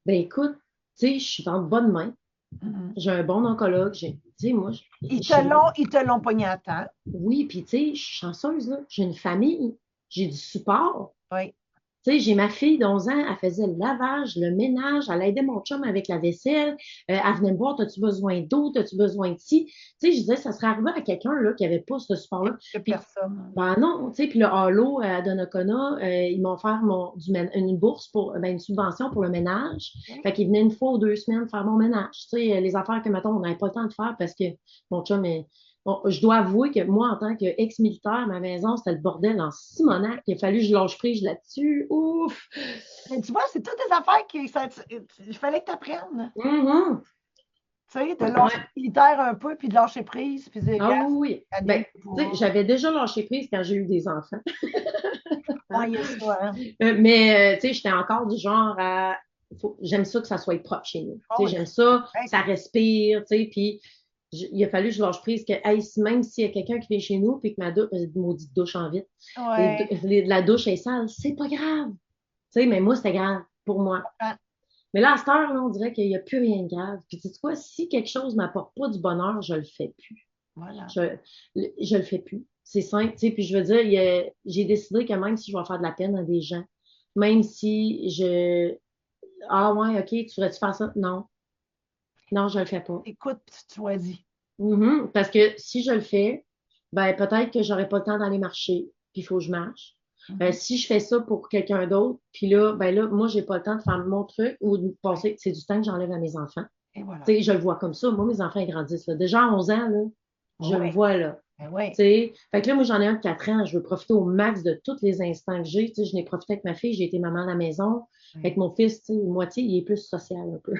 [SPEAKER 2] ben écoute, tu sais, je suis dans de bonnes mains.
[SPEAKER 1] mhm.
[SPEAKER 2] J'ai un bon oncologue. Tu sais, moi,
[SPEAKER 1] Ils te l'ont pogné à temps.
[SPEAKER 2] oui, puis tu sais, je suis chanceuse, là. J'ai une famille, j'ai du support.
[SPEAKER 1] Oui.
[SPEAKER 2] Tu sais, j'ai ma fille d'11 ans, elle faisait le lavage, le ménage, elle aidait mon chum avec la vaisselle, elle venait me voir, as-tu besoin d'eau, as-tu besoin de ci? Tu sais, je disais, ça serait arrivé à quelqu'un là, qui n'avait pas ce support-là.
[SPEAKER 1] Que
[SPEAKER 2] Puis,
[SPEAKER 1] personne.
[SPEAKER 2] ben non, tu sais, puis le Halo à Donnacona, ils m'ont offert une bourse une subvention pour le ménage.
[SPEAKER 1] Oui.
[SPEAKER 2] Fait qu'ils venaient une fois ou 2 semaines faire mon ménage. Tu sais, les affaires que, mettons, on n'avait pas le temps de faire parce que mon chum est. Bon, je dois avouer que moi, en tant qu'ex-militaire, ma maison, c'était le bordel en Simonac. Il a fallu que je lâche prise là-dessus. Ouf!
[SPEAKER 1] Mais tu vois, c'est toutes des affaires il fallait que tu apprennes.
[SPEAKER 2] Mhm.
[SPEAKER 1] Tu sais, de lâcher
[SPEAKER 2] Ouais.
[SPEAKER 1] militaire un peu, puis de lâcher prise, puis de dire,
[SPEAKER 2] Ah
[SPEAKER 1] gars,
[SPEAKER 2] oui, oui. Ben,
[SPEAKER 1] advienne que
[SPEAKER 2] tu sais,
[SPEAKER 1] pourra.
[SPEAKER 2] j'avais déjà lâché prise quand j'ai eu des enfants.
[SPEAKER 1] Ouais,
[SPEAKER 2] Hein.
[SPEAKER 1] il y a ça, hein.
[SPEAKER 2] Mais, tu sais, j'étais encore du genre à. J'aime ça que ça soit propre chez nous.
[SPEAKER 1] Oh,
[SPEAKER 2] Tu sais,
[SPEAKER 1] oui,
[SPEAKER 2] j'aime ça,
[SPEAKER 1] hey,
[SPEAKER 2] ça respire, tu sais, puis il a fallu que je lâche prise que, hey, même s'il y a quelqu'un qui vient chez nous, puis que ma douche, maudite douche en vite,
[SPEAKER 1] ouais.
[SPEAKER 2] la douche est sale, c'est pas grave. Tu sais, mais moi, c'était grave pour moi.
[SPEAKER 1] Ah,
[SPEAKER 2] Mais là, à cette heure, là, on dirait qu'il n'y a plus rien de grave. Puis, tu sais quoi, si quelque chose ne m'apporte pas du bonheur, je le fais plus.
[SPEAKER 1] voilà.
[SPEAKER 2] Je le fais plus. C'est simple, tu sais. Puis, je veux dire, j'ai décidé que même si je vais faire de la peine à des gens, même si ah ouais, OK, tu voudrais-tu faire ça? Non, non, je le fais pas.
[SPEAKER 1] Écoute, puis tu choisis.
[SPEAKER 2] Mhm. Parce que si je le fais, ben peut-être que j'aurai pas le temps d'aller marcher, puis il faut que je marche.
[SPEAKER 1] Mhm.
[SPEAKER 2] Si je fais ça pour quelqu'un d'autre, puis là, ben là, moi, j'ai pas le temps de faire mon truc ou de passer, c'est du temps que j'enlève à mes enfants.
[SPEAKER 1] Et
[SPEAKER 2] Tu
[SPEAKER 1] voilà.
[SPEAKER 2] sais, je le vois comme ça. Moi, mes enfants, ils grandissent, là. Déjà à 11 ans, là, je le
[SPEAKER 1] Oui,
[SPEAKER 2] vois, là.
[SPEAKER 1] ben oui.
[SPEAKER 2] Tu sais, fait que là, moi, j'en ai un de 4 ans. Je veux profiter au max de tous les instants que j'ai. Tu sais, je n'ai profité avec ma fille. J'ai été maman à la maison. Avec
[SPEAKER 1] Oui.
[SPEAKER 2] mon fils, tu sais, moitié, il est plus social un peu.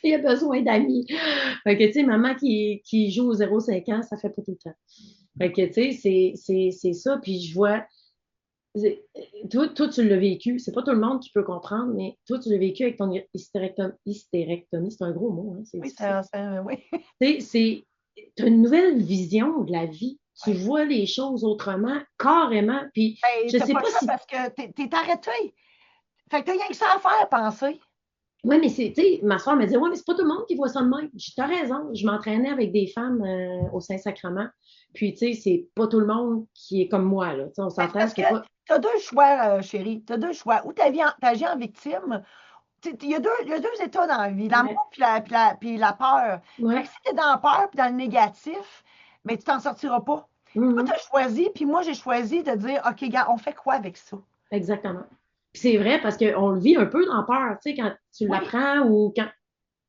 [SPEAKER 2] Il a besoin d'amis. Fait que, tu sais, maman qui joue au 0,5 ans, ça fait pas tout le temps. Fait que, tu sais, c'est ça. Puis je vois, toi, tu l'as vécu. C'est pas tout le monde qui peut comprendre, mais toi, tu l'as vécu avec ton hystérectomie. C'est un gros mot, hein, c'est
[SPEAKER 1] Oui,
[SPEAKER 2] difficile.
[SPEAKER 1] oui.
[SPEAKER 2] Tu sais, t'as une nouvelle vision de la vie. Tu
[SPEAKER 1] Oui.
[SPEAKER 2] vois les choses autrement, carrément. Puis,
[SPEAKER 1] Ben,
[SPEAKER 2] je
[SPEAKER 1] t'as
[SPEAKER 2] sais
[SPEAKER 1] pas le
[SPEAKER 2] pas
[SPEAKER 1] choix
[SPEAKER 2] si.
[SPEAKER 1] parce que t'es arrêté. Fait que t'as rien que ça à faire, penser.
[SPEAKER 2] Oui, mais c'est, tu sais, ma soeur me dit, ouais, mais c'est pas tout le monde qui voit ça de même. J'ai t'as raison. Je m'entraînais avec des femmes au Saint-Sacrement. Puis, tu sais, c'est pas tout le monde qui est comme moi, là. Tu sais, on
[SPEAKER 1] Ben, c'est
[SPEAKER 2] s'entend,
[SPEAKER 1] parce que
[SPEAKER 2] c'est pas.
[SPEAKER 1] t'as deux choix, chérie. T'as deux choix. Ou t'agis en victime. Il y a deux états dans la vie,
[SPEAKER 2] Ouais,
[SPEAKER 1] l'amour puis la peur. Fait que
[SPEAKER 2] ouais.
[SPEAKER 1] si t'es dans la peur puis dans le négatif, ben, tu t'en sortiras pas. Toi,
[SPEAKER 2] Mhm.
[SPEAKER 1] t'as choisi, puis moi, j'ai choisi de dire, OK, gars, on fait quoi avec ça?
[SPEAKER 2] Exactement. Puis c'est vrai parce qu'on le vit un peu dans peur, tu sais, quand tu
[SPEAKER 1] Oui.
[SPEAKER 2] l'apprends ou quand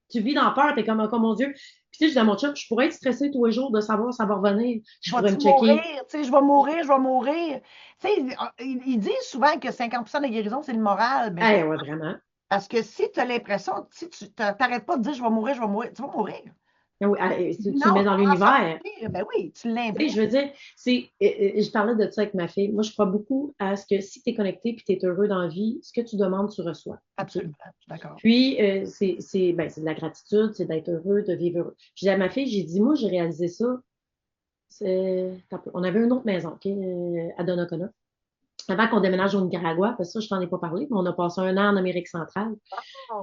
[SPEAKER 2] tu vis dans peur, t'es comme, oh mon Dieu. Puis tu sais, je dis à mon chum, je pourrais être stressée tous les jours de savoir ça va revenir.
[SPEAKER 1] Je
[SPEAKER 2] Je pourrais
[SPEAKER 1] vais-tu
[SPEAKER 2] me
[SPEAKER 1] mourir?
[SPEAKER 2] checker.
[SPEAKER 1] Tu sais, je vais mourir, je vais mourir. Tu sais, ils disent souvent que 50% de la guérison, c'est le moral. Mais
[SPEAKER 2] Eh
[SPEAKER 1] pourquoi?
[SPEAKER 2] ouais, vraiment.
[SPEAKER 1] Parce que si tu as l'impression, si tu t'arrêtes pas de dire je vais mourir, tu vas mourir.
[SPEAKER 2] Ah oui, tu le
[SPEAKER 1] Non,
[SPEAKER 2] mets dans
[SPEAKER 1] pour en
[SPEAKER 2] l'univers.
[SPEAKER 1] sortir, ben oui, tu
[SPEAKER 2] Tu sais,
[SPEAKER 1] l'invites.
[SPEAKER 2] je veux dire, je parlais de ça avec ma fille. Moi, je crois beaucoup à ce que si tu es connecté et tu es heureux dans la vie, ce que tu demandes, tu reçois. OK?
[SPEAKER 1] Absolument, je suis d'accord.
[SPEAKER 2] Puis, c'est de la gratitude, c'est d'être heureux, de vivre heureux. J'ai dit à ma fille, j'ai dit, moi, j'ai réalisé ça. On avait une autre maison, OK, à Donnacona. Avant qu'on déménage au Nicaragua, parce que ça, je t'en ai pas parlé, mais on a passé un an en Amérique centrale.
[SPEAKER 1] Oh,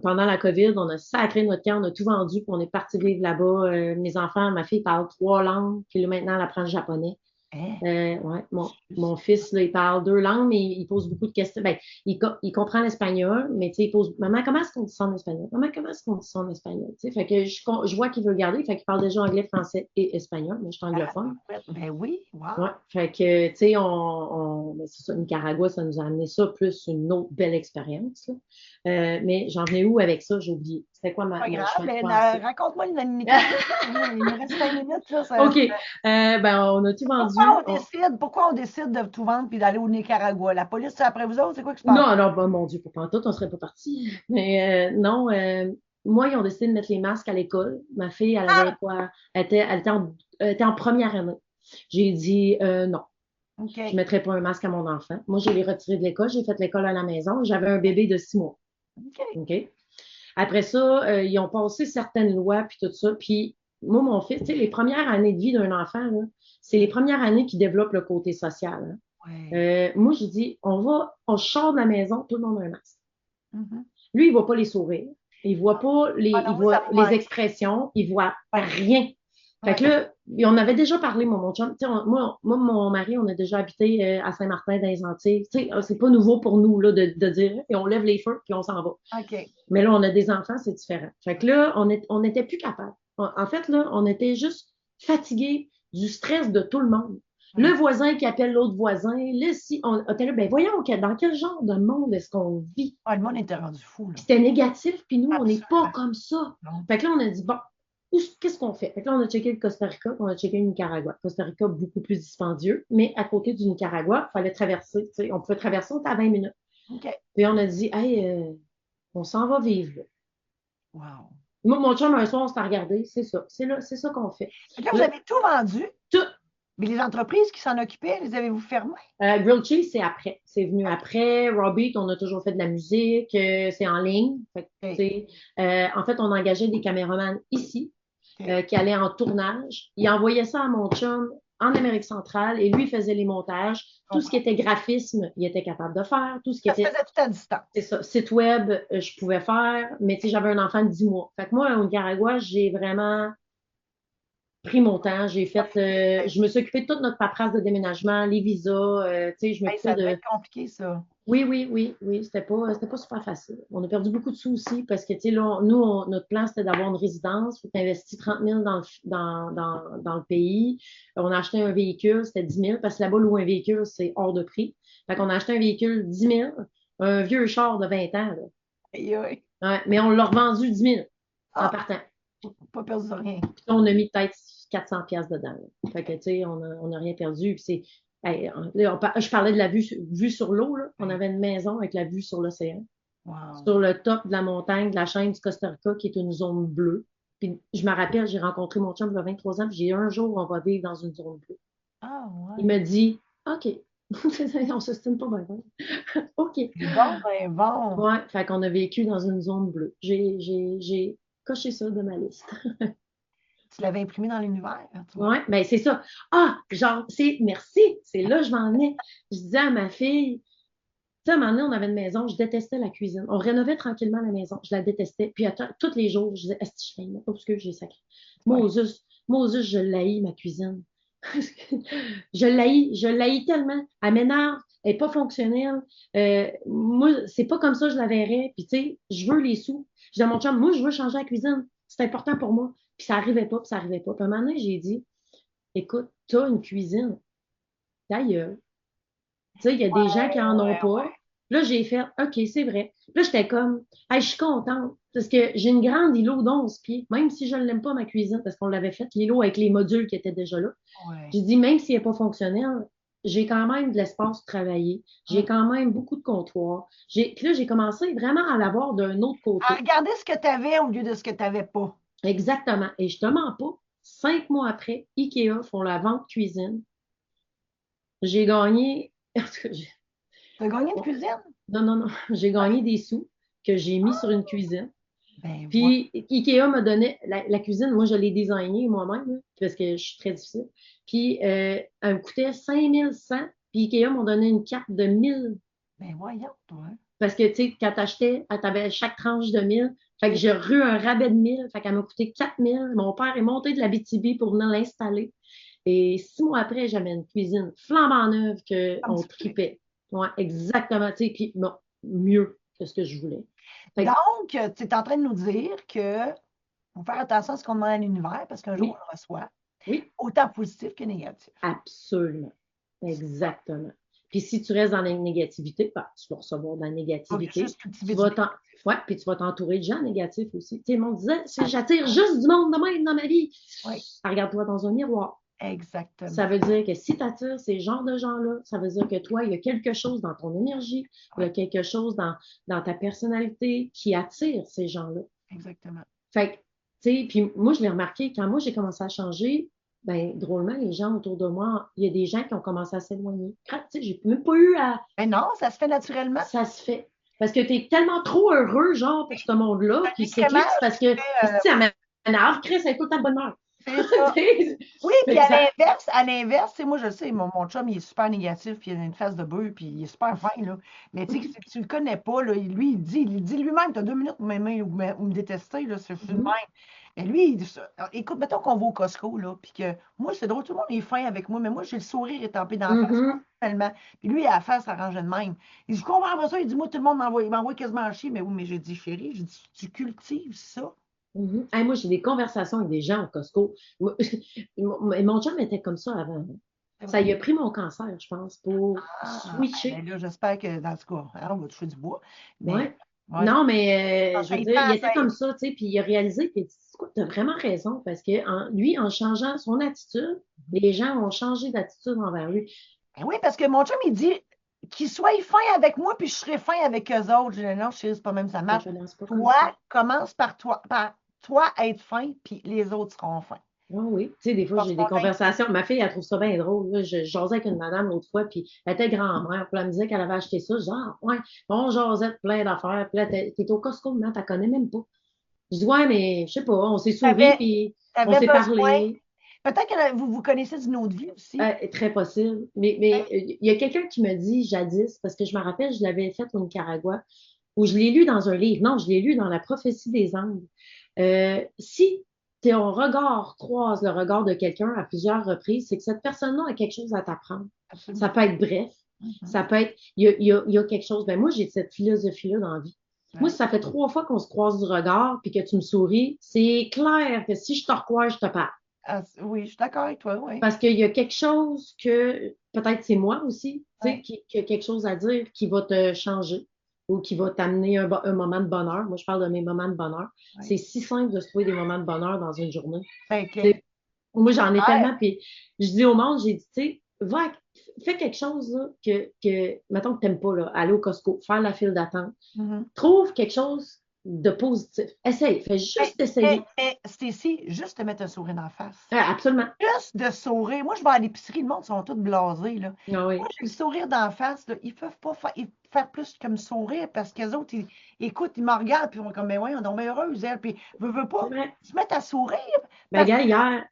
[SPEAKER 2] Pendant la COVID, on a sacré notre camp, on a tout vendu, puis on est parti vivre là-bas. Mes enfants, ma fille parle 3 langues, puis là, maintenant, elle apprend le japonais.
[SPEAKER 1] hein?
[SPEAKER 2] Ouais, mon
[SPEAKER 1] Juste.
[SPEAKER 2] fils, là, il parle 2 langues, mais il pose beaucoup de questions. Ben, il comprend l'espagnol, mais tu sais, il pose, maman, comment est-ce qu'on dit ça en espagnol? Maman, comment est-ce qu'on dit ça en espagnol? Tu sais, fait que je vois qu'il veut garder, fait qu'il parle déjà anglais, français et espagnol. Moi, je suis
[SPEAKER 1] Ah,
[SPEAKER 2] anglophone.
[SPEAKER 1] ben oui,
[SPEAKER 2] Ouais,
[SPEAKER 1] wow.
[SPEAKER 2] fait que, tu sais, ben, c'est ça, Nicaragua, ça nous a amené ça, plus une autre belle expérience, là. Mais j'en venais où avec ça? J'ai oublié. C'était quoi
[SPEAKER 1] Pas
[SPEAKER 2] mon
[SPEAKER 1] grave,
[SPEAKER 2] chemin de
[SPEAKER 1] mais
[SPEAKER 2] pensée?
[SPEAKER 1] raconte-moi une Nicaragua. Il nous reste 5 minutes, là.
[SPEAKER 2] OK. Ben, on a tout vendu.
[SPEAKER 1] Pourquoi on décide de tout vendre puis d'aller au Nicaragua? La police, c'est après vous autres, c'est quoi qui se passe?
[SPEAKER 2] Non, non, ben, mon Dieu, pour pantoute, on serait pas parti. Mais non, moi, ils ont décidé de mettre les masques à l'école. Ma fille, elle avait
[SPEAKER 1] Ah!
[SPEAKER 2] quoi? Elle était en première année. J'ai dit non, je
[SPEAKER 1] OK.
[SPEAKER 2] ne mettrai pas un masque à mon enfant. Moi, je l'ai retiré de l'école. J'ai fait l'école à la maison. J'avais un bébé de 6 mois.
[SPEAKER 1] OK.
[SPEAKER 2] OK? Après ça, ils ont passé certaines lois, puis tout ça. Puis moi, mon fils, tu sais, les premières années de vie d'un enfant, là, c'est les premières années qui développent le côté social, hein.
[SPEAKER 1] Ouais.
[SPEAKER 2] Moi, je dis, on sort de la maison, tout le monde a un masque.
[SPEAKER 1] Mhm.
[SPEAKER 2] Lui, il voit pas les sourires, il voit pas
[SPEAKER 1] Ah non,
[SPEAKER 2] il
[SPEAKER 1] moi, ça
[SPEAKER 2] voit
[SPEAKER 1] me
[SPEAKER 2] les
[SPEAKER 1] ouais.
[SPEAKER 2] expressions, il voit
[SPEAKER 1] Ouais.
[SPEAKER 2] rien. Fait
[SPEAKER 1] Ouais.
[SPEAKER 2] que là, on avait déjà parlé, moi, mon chum. Tu sais, mon mari, on a déjà habité à Saint-Martin dans les Antilles. Tu sais, c'est pas nouveau pour nous là, de dire, et on lève les feux, puis on s'en va.
[SPEAKER 1] OK.
[SPEAKER 2] Mais là, on a des enfants, c'est différent. Fait que là, on n'était plus capable. En fait, là, on était juste fatigués du stress de tout le monde. Le
[SPEAKER 1] Ouais.
[SPEAKER 2] voisin qui appelle l'autre voisin. Là, si on était là, ben voyons, dans quel genre de monde est-ce qu'on vit?
[SPEAKER 1] Ah, le monde était rendu fou, là.
[SPEAKER 2] Puis c'était négatif, puis nous, on n'est pas
[SPEAKER 1] Absolument.
[SPEAKER 2] comme ça.
[SPEAKER 1] Non.
[SPEAKER 2] Fait que là, on a dit, bon, qu'est-ce qu'on fait? Fait que là, on a checké le Costa Rica, on a checké le Nicaragua. Costa Rica, beaucoup plus dispendieux, mais à côté du Nicaragua, il fallait traverser. Tu sais, on pouvait traverser, on était à 20 minutes.
[SPEAKER 1] OK.
[SPEAKER 2] Puis on a dit, hey, on s'en va vivre là.
[SPEAKER 1] Wow.
[SPEAKER 2] Moi, mon chum, un soir, on s'est regardé, c'est ça. C'est ça qu'on fait.
[SPEAKER 1] Fait que là, vous
[SPEAKER 2] Là,
[SPEAKER 1] avez tout vendu,
[SPEAKER 2] tout,
[SPEAKER 1] mais les entreprises qui s'en occupaient, les avez-vous fermées?
[SPEAKER 2] Grilled Cheese, c'est après. C'est venu après. Robbie, on a toujours fait de la musique. C'est en ligne. Fait que, tu
[SPEAKER 1] OK.
[SPEAKER 2] sais, en fait, on engageait des caméramans ici
[SPEAKER 1] OK.
[SPEAKER 2] qui allaient en tournage. Il envoyait ça à mon chum en Amérique centrale et lui faisait les montages.
[SPEAKER 1] Je
[SPEAKER 2] Tout ce qui
[SPEAKER 1] comprends.
[SPEAKER 2] était graphisme, il était capable de faire. Tout ce qui
[SPEAKER 1] Ça se
[SPEAKER 2] était,
[SPEAKER 1] faisait tout à distance.
[SPEAKER 2] c'est ça, site web, je pouvais faire. Mais tu sais, j'avais un enfant de 10 mois. Fait que moi, au Nicaragua, j'ai vraiment pris mon temps.
[SPEAKER 1] Profitez.
[SPEAKER 2] Je me suis occupée de toute notre paperasse de déménagement, les visas, tu sais, je
[SPEAKER 1] Hey,
[SPEAKER 2] m'occupais
[SPEAKER 1] ça devait
[SPEAKER 2] de.
[SPEAKER 1] être compliqué, ça.
[SPEAKER 2] Oui, oui, oui, oui, c'était pas super facile. On a perdu beaucoup de sous aussi parce que, tu sais, là, nous, notre plan, c'était d'avoir une résidence. On a investi 30 000 dans le pays. On a acheté un véhicule, c'était 10 000 parce que là-bas, louer un véhicule, c'est hors de prix. Fait qu'on a acheté un véhicule 10 000, un vieux char de 20 ans, là.
[SPEAKER 1] Aïe, aïe.
[SPEAKER 2] Ouais, mais on l'a revendu 10 000. en
[SPEAKER 1] Ah,
[SPEAKER 2] partant.
[SPEAKER 1] pas perdu de rien.
[SPEAKER 2] Puis on a mis peut-être 400 pièces dedans. Là. Fait que, tu sais, on a rien perdu. Puis c'est, hey, là, je parlais de la vue sur l'eau, là. On
[SPEAKER 1] Ouais.
[SPEAKER 2] avait une maison avec la vue sur l'océan.
[SPEAKER 1] Wow.
[SPEAKER 2] Sur le top de la montagne de la chaîne du Costa Rica, qui est une zone bleue. Puis je me rappelle, j'ai rencontré mon chum il y a 23 ans, puis j'ai dit, un jour, on va vivre dans une zone bleue.
[SPEAKER 1] Ah,
[SPEAKER 2] Il
[SPEAKER 1] ouais.
[SPEAKER 2] me dit, OK. On s'estime pas bien. OK.
[SPEAKER 1] C'est bon, ben bon.
[SPEAKER 2] Ouais, fait qu'on a vécu dans une zone bleue. J'ai coché ça de ma liste.
[SPEAKER 1] Tu l'avais imprimé dans l'univers, tu vois.
[SPEAKER 2] Ouais, ben c'est ça. Ah, genre, merci, c'est là que je m'en ai. Je disais à ma fille, tu sais, à un moment donné, on avait une maison, je détestais la cuisine. On rénovait tranquillement la maison, je la détestais. Puis tous les jours, je disais, est-ce que je l'aime? Parce que j'ai sacré.
[SPEAKER 1] Ouais.
[SPEAKER 2] Moses, je l'haïs, ma cuisine. Je l'haïs tellement. Elle m'énerve, elle n'est pas fonctionnelle. Moi, c'est pas comme ça que je la verrais. Puis, tu sais, je veux les sous. Je dis à mon chum, moi, je veux changer la cuisine. C'est important pour moi. Puis, ça n'arrivait pas, puis ça n'arrivait pas. Puis, à un moment donné, j'ai dit, écoute, tu as une cuisine, ta gueule. Tu sais, il y a des gens qui en ont
[SPEAKER 1] Ouais,
[SPEAKER 2] pas. Là, j'ai fait, OK, c'est vrai. Là, j'étais comme, hey, je suis contente parce que j'ai une grande îlot d'11 pieds, même si je ne l'aime pas, ma cuisine, parce qu'on l'avait faite, l'îlot avec les modules qui étaient déjà là.
[SPEAKER 1] ouais.
[SPEAKER 2] J'ai dit, même s'il n'est pas fonctionnel, j'ai quand même de l'espace pour travailler. J'ai
[SPEAKER 1] Hum.
[SPEAKER 2] quand même beaucoup de comptoirs. Puis là, j'ai commencé vraiment à l'avoir d'un autre
[SPEAKER 1] À
[SPEAKER 2] côté.
[SPEAKER 1] regarder ce que tu avais au lieu de ce que tu n'avais pas.
[SPEAKER 2] Exactement. Et je te mens pas. 5 mois après, IKEA font la vente cuisine. J'ai gagné.
[SPEAKER 1] Tu as gagné une cuisine?
[SPEAKER 2] Non, non, non. J'ai
[SPEAKER 1] Ben,
[SPEAKER 2] gagné des sous que j'ai mis sur une cuisine.
[SPEAKER 1] ben voilà.
[SPEAKER 2] Puis IKEA me donnait la cuisine, moi je l'ai designée moi-même là, parce que je suis très difficile. Puis elle me coûtait 5100, puis IKEA m'ont donné une carte de 1000
[SPEAKER 1] Ben voyons, toi.
[SPEAKER 2] parce que tu sais quand t'achetais, t'avais chaque tranche de 1000. Fait que j'ai eu un rabais de 1000, fait qu'elle m'a coûté 4000. Mon père est monté de la BTB pour venir l'installer. Et 6 mois après, j'avais une cuisine flambant neuve
[SPEAKER 1] Comme
[SPEAKER 2] qu'on
[SPEAKER 1] tu veux.
[SPEAKER 2] tripait. Ouais, exactement, tu sais, puis bon, mieux que ce que je voulais. Fait que,
[SPEAKER 1] Donc, tu es en train de nous dire que faut faire attention à ce qu'on demande à l'univers parce qu'un jour, on
[SPEAKER 2] oui,
[SPEAKER 1] le reçoit,
[SPEAKER 2] oui,
[SPEAKER 1] autant positif que négatif.
[SPEAKER 2] absolument. Exactement. Puis si tu restes dans la négativité, ben, tu vas recevoir de la
[SPEAKER 1] Tu vas
[SPEAKER 2] négativité.
[SPEAKER 1] juste cultiver
[SPEAKER 2] Tu
[SPEAKER 1] du
[SPEAKER 2] vas
[SPEAKER 1] négatif.
[SPEAKER 2] ouais, puis tu vas t'entourer de gens négatifs aussi. Tu sais, le monde disait, j'attire
[SPEAKER 1] Absolument.
[SPEAKER 2] juste du monde de même dans ma vie.
[SPEAKER 1] Oui,
[SPEAKER 2] Ah, regarde-toi dans un miroir. Ça
[SPEAKER 1] exactement.
[SPEAKER 2] veut dire que si tu attires ces genres de gens-là, ça veut dire que toi, il y a quelque chose dans ton énergie, il y
[SPEAKER 1] Oui,
[SPEAKER 2] a quelque chose dans ta personnalité qui attire ces gens-là.
[SPEAKER 1] exactement.
[SPEAKER 2] Fait que, tu sais, puis moi, je l'ai remarqué, quand moi, j'ai commencé à changer, ben, drôlement, les gens autour de moi, il y a des gens qui ont commencé à s'éloigner. Tu sais, j'ai même pas eu à.
[SPEAKER 1] Mais non, ça se fait naturellement.
[SPEAKER 2] Ça se fait. Parce que tu es tellement trop heureux, genre, pour ce monde-là,
[SPEAKER 1] Un
[SPEAKER 2] qui s'éclipse
[SPEAKER 1] écrémage
[SPEAKER 2] parce
[SPEAKER 1] qui
[SPEAKER 2] que,
[SPEAKER 1] fait,
[SPEAKER 2] si, ça m'énerve, Chris, c'est tout ta bonne humeur.
[SPEAKER 1] c'est ça. Oui, puis
[SPEAKER 2] Fait que ça.
[SPEAKER 1] à l'inverse, tu sais, moi, je le sais, mon chum, il est super négatif, puis il a une face de bœuf, puis il est super fin, là. Mais tu sais, si tu le connais pas, là, lui, il dit lui-même, tu as 2 minutes pour m'aimer ou me détester, là, c'est le même.
[SPEAKER 2] Mhm,
[SPEAKER 1] Mais lui, il dit ça. Alors, écoute, mettons qu'on va au Costco, là, puis que moi, c'est drôle, tout le monde est fin avec moi, mais moi, j'ai le sourire étampé dans la face,
[SPEAKER 2] mhm,
[SPEAKER 1] tellement. Puis lui, à la face, s'arrangeait de même. Il dit, je comprends pas ça. Il dit, moi, tout le monde il m'envoie quasiment chier. Mais oui, mais j'ai dit, chérie, j'ai dit, tu cultives ça.
[SPEAKER 2] mhm. Hey, moi, j'ai des conversations avec des gens au Costco. Moi, mon chum était comme ça avant.
[SPEAKER 1] C'est
[SPEAKER 2] Ça
[SPEAKER 1] vrai.
[SPEAKER 2] y a pris mon cancer, je pense, pour
[SPEAKER 1] Ah,
[SPEAKER 2] switcher.
[SPEAKER 1] ben là, j'espère que, dans ce cas, hein, on va toucher du bois. Mais,
[SPEAKER 2] Ouais.
[SPEAKER 1] ouais,
[SPEAKER 2] Non,
[SPEAKER 1] ça
[SPEAKER 2] mais je veux dire, il
[SPEAKER 1] prend,
[SPEAKER 2] était comme ça, tu sais, puis il a réalisé que tu as vraiment raison, parce que lui, en changeant son attitude, les gens ont changé d'attitude envers lui.
[SPEAKER 1] Ben oui, parce que mon chum, il dit qu'il soit fin avec moi, puis je serai fin avec eux autres. Je dis, non, chérie, c'est pas même ça
[SPEAKER 2] Ça
[SPEAKER 1] marche.
[SPEAKER 2] commence pas comme
[SPEAKER 1] Toi,
[SPEAKER 2] ça.
[SPEAKER 1] commence par toi être fin, puis les autres seront fins.
[SPEAKER 2] Ah oui, tu sais, des fois,
[SPEAKER 1] Passe
[SPEAKER 2] j'ai des
[SPEAKER 1] ton temps.
[SPEAKER 2] conversations. Ma fille, elle trouve ça bien drôle. Là. Je jasais avec une madame l'autre fois, puis elle était grand-mère. Puis elle me disait qu'elle avait acheté ça. Genre, ouais, on jasait de plein d'affaires. Puis là, t'es au Costco, maintenant, t'as connais même pas. Je dis, ouais, mais je sais pas, on s'est souri,
[SPEAKER 1] T'avais,
[SPEAKER 2] puis on
[SPEAKER 1] t'avais
[SPEAKER 2] s'est
[SPEAKER 1] besoin.
[SPEAKER 2] parlé.
[SPEAKER 1] Peut-être que vous vous connaissez d'une autre vie aussi.
[SPEAKER 2] Très possible. Mais il y a quelqu'un qui me dit jadis, parce que je me rappelle, je l'avais fait au Nicaragua, où je l'ai lu dans un livre. Non, je l'ai lu dans La prophétie des Andes. Si ton regard croise le regard de quelqu'un à plusieurs reprises, c'est que cette personne-là a quelque chose à t'apprendre. Ça
[SPEAKER 1] Absolument.
[SPEAKER 2] peut être bref,
[SPEAKER 1] Mhm.
[SPEAKER 2] ça peut être, il y a quelque chose. Ben moi, j'ai cette philosophie-là dans la vie. Moi, si
[SPEAKER 1] Ouais.
[SPEAKER 2] ça fait 3 fois qu'on se croise du regard puis que tu me souris, c'est clair que si je te recroise, je te parle.
[SPEAKER 1] Ah, oui, je suis d'accord avec toi, oui.
[SPEAKER 2] Parce qu'il y a quelque chose que, peut-être c'est moi aussi, tu sais,
[SPEAKER 1] Ouais.
[SPEAKER 2] qui a quelque chose à dire qui va te changer. ou qui va t'amener un moment de bonheur. Moi, je parle de mes moments de bonheur.
[SPEAKER 1] Oui.
[SPEAKER 2] C'est si simple de se trouver des moments de bonheur dans une journée.
[SPEAKER 1] Fait que,
[SPEAKER 2] Tu sais, moi, j'en ai
[SPEAKER 1] ouais.
[SPEAKER 2] tellement, puis je dis au monde, j'ai dit, tu sais, fais quelque chose là, mettons que t'aimes pas, là, aller au Costco, faire la file d'attente.
[SPEAKER 1] Mhm.
[SPEAKER 2] Trouve quelque chose de positif. Essaye, fais juste essayer.
[SPEAKER 1] Mais Stécie, juste te mettre un sourire en face.
[SPEAKER 2] Absolument.
[SPEAKER 1] Juste de sourire. Moi, je vais à l'épicerie, le monde sont tous blasés, là.
[SPEAKER 2] Ah
[SPEAKER 1] Moi,
[SPEAKER 2] oui.
[SPEAKER 1] j'ai le sourire d'en face, là. Ils peuvent pas faire plus que me sourire parce qu'eux autres, écoute, ils me regardent, puis ils vont comme, mais ouais, on est donc heureuse, elle. Puis, veut
[SPEAKER 2] C'est
[SPEAKER 1] pas,
[SPEAKER 2] vrai.
[SPEAKER 1] ils se mettent à sourire
[SPEAKER 2] Ben,
[SPEAKER 1] parce que
[SPEAKER 2] gars, hier,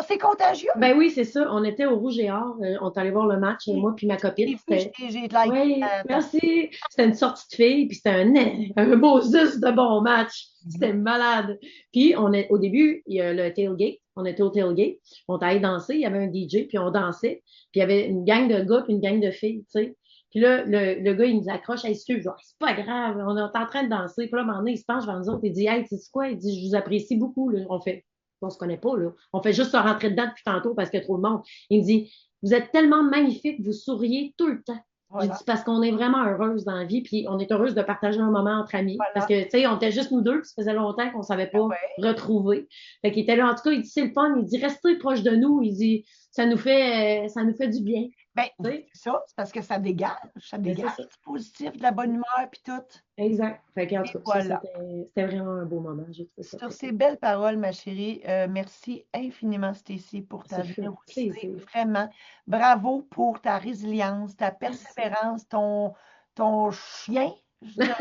[SPEAKER 1] c'est contagieux.
[SPEAKER 2] ben oui, c'est ça. On était au Rouge et Or. On est allé voir le match,
[SPEAKER 1] J'ai
[SPEAKER 2] moi puis ma copine.
[SPEAKER 1] j'ai vu,
[SPEAKER 2] C'était,
[SPEAKER 1] j'ai liké
[SPEAKER 2] oui,
[SPEAKER 1] ta
[SPEAKER 2] merci. C'était une sortie de filles, puis c'était un beau zus de bon match.
[SPEAKER 1] Mhm.
[SPEAKER 2] C'était malade. Puis au début, il y a le tailgate. On était au tailgate. On est allé danser. Il y avait un DJ, puis on dansait. Puis il y avait une gang de gars, puis une gang de filles, tu sais. Puis là, le gars, il nous accroche. Hey, excuse, genre, c'est pas grave, on est en train de danser. Puis là, à un moment donné, il se penche vers nous autres. Il dit, hey, tu sais quoi? Il dit, je vous apprécie beaucoup. Là. On fait, on se connaît pas, là. On fait juste se rentrer dedans depuis tantôt parce qu'il y a trop de monde. Il me dit, vous êtes tellement magnifique, vous souriez tout le temps. J'ai dit,
[SPEAKER 1] Voilà,
[SPEAKER 2] parce qu'on est vraiment heureuse dans la vie, puis on est heureuse de partager un moment entre amis. Parce
[SPEAKER 1] voilà.
[SPEAKER 2] que, tu sais, on était juste nous deux, puis ça faisait longtemps qu'on ne savait
[SPEAKER 1] Ben
[SPEAKER 2] pas
[SPEAKER 1] ouais.
[SPEAKER 2] retrouver. Fait qu'il était là, en tout cas, il dit, c'est le fun, il dit, restez proche de nous. Il dit, ça nous fait du bien.
[SPEAKER 1] Ben,
[SPEAKER 2] Tu sais,
[SPEAKER 1] c'est ça, c'est parce que ça
[SPEAKER 2] ben,
[SPEAKER 1] dégage
[SPEAKER 2] c'est ça.
[SPEAKER 1] du positif, de la bonne humeur, puis tout.
[SPEAKER 2] Exact. Fait que, en
[SPEAKER 1] Et
[SPEAKER 2] tout cas, ça,
[SPEAKER 1] voilà.
[SPEAKER 2] c'était vraiment un beau moment. J'ai trouvé ça
[SPEAKER 1] Sur
[SPEAKER 2] très
[SPEAKER 1] ces
[SPEAKER 2] cool.
[SPEAKER 1] belles paroles, ma chérie, merci infiniment, Stacy, pour ta
[SPEAKER 2] Ça fait
[SPEAKER 1] générosité.
[SPEAKER 2] plaisir.
[SPEAKER 1] Vraiment, bravo pour ta résilience, ta
[SPEAKER 2] Merci.
[SPEAKER 1] persévérance, ton chien, je dirais,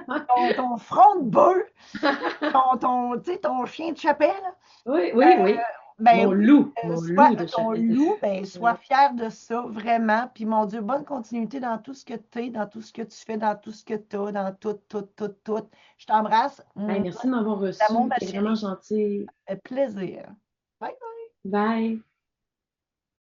[SPEAKER 1] hein, ton front de bœuf, tu sais, ton chien de chapelle.
[SPEAKER 2] Oui, oui, oui.
[SPEAKER 1] Ben oui,
[SPEAKER 2] Mon
[SPEAKER 1] sois
[SPEAKER 2] loup de
[SPEAKER 1] ton
[SPEAKER 2] chapelle.
[SPEAKER 1] loup, ben sois
[SPEAKER 2] Ouais.
[SPEAKER 1] fier de ça, vraiment. Puis mon Dieu, bonne continuité dans tout ce que tu es, dans tout ce que tu fais, dans tout ce que tu as, dans tout, tout, tout, tout. Je t'embrasse.
[SPEAKER 2] Hey, merci de m'avoir
[SPEAKER 1] D'amour,
[SPEAKER 2] reçu.
[SPEAKER 1] ma
[SPEAKER 2] C'est vraiment
[SPEAKER 1] chérie.
[SPEAKER 2] gentil.
[SPEAKER 1] Plaisir. Bye.
[SPEAKER 2] Bye.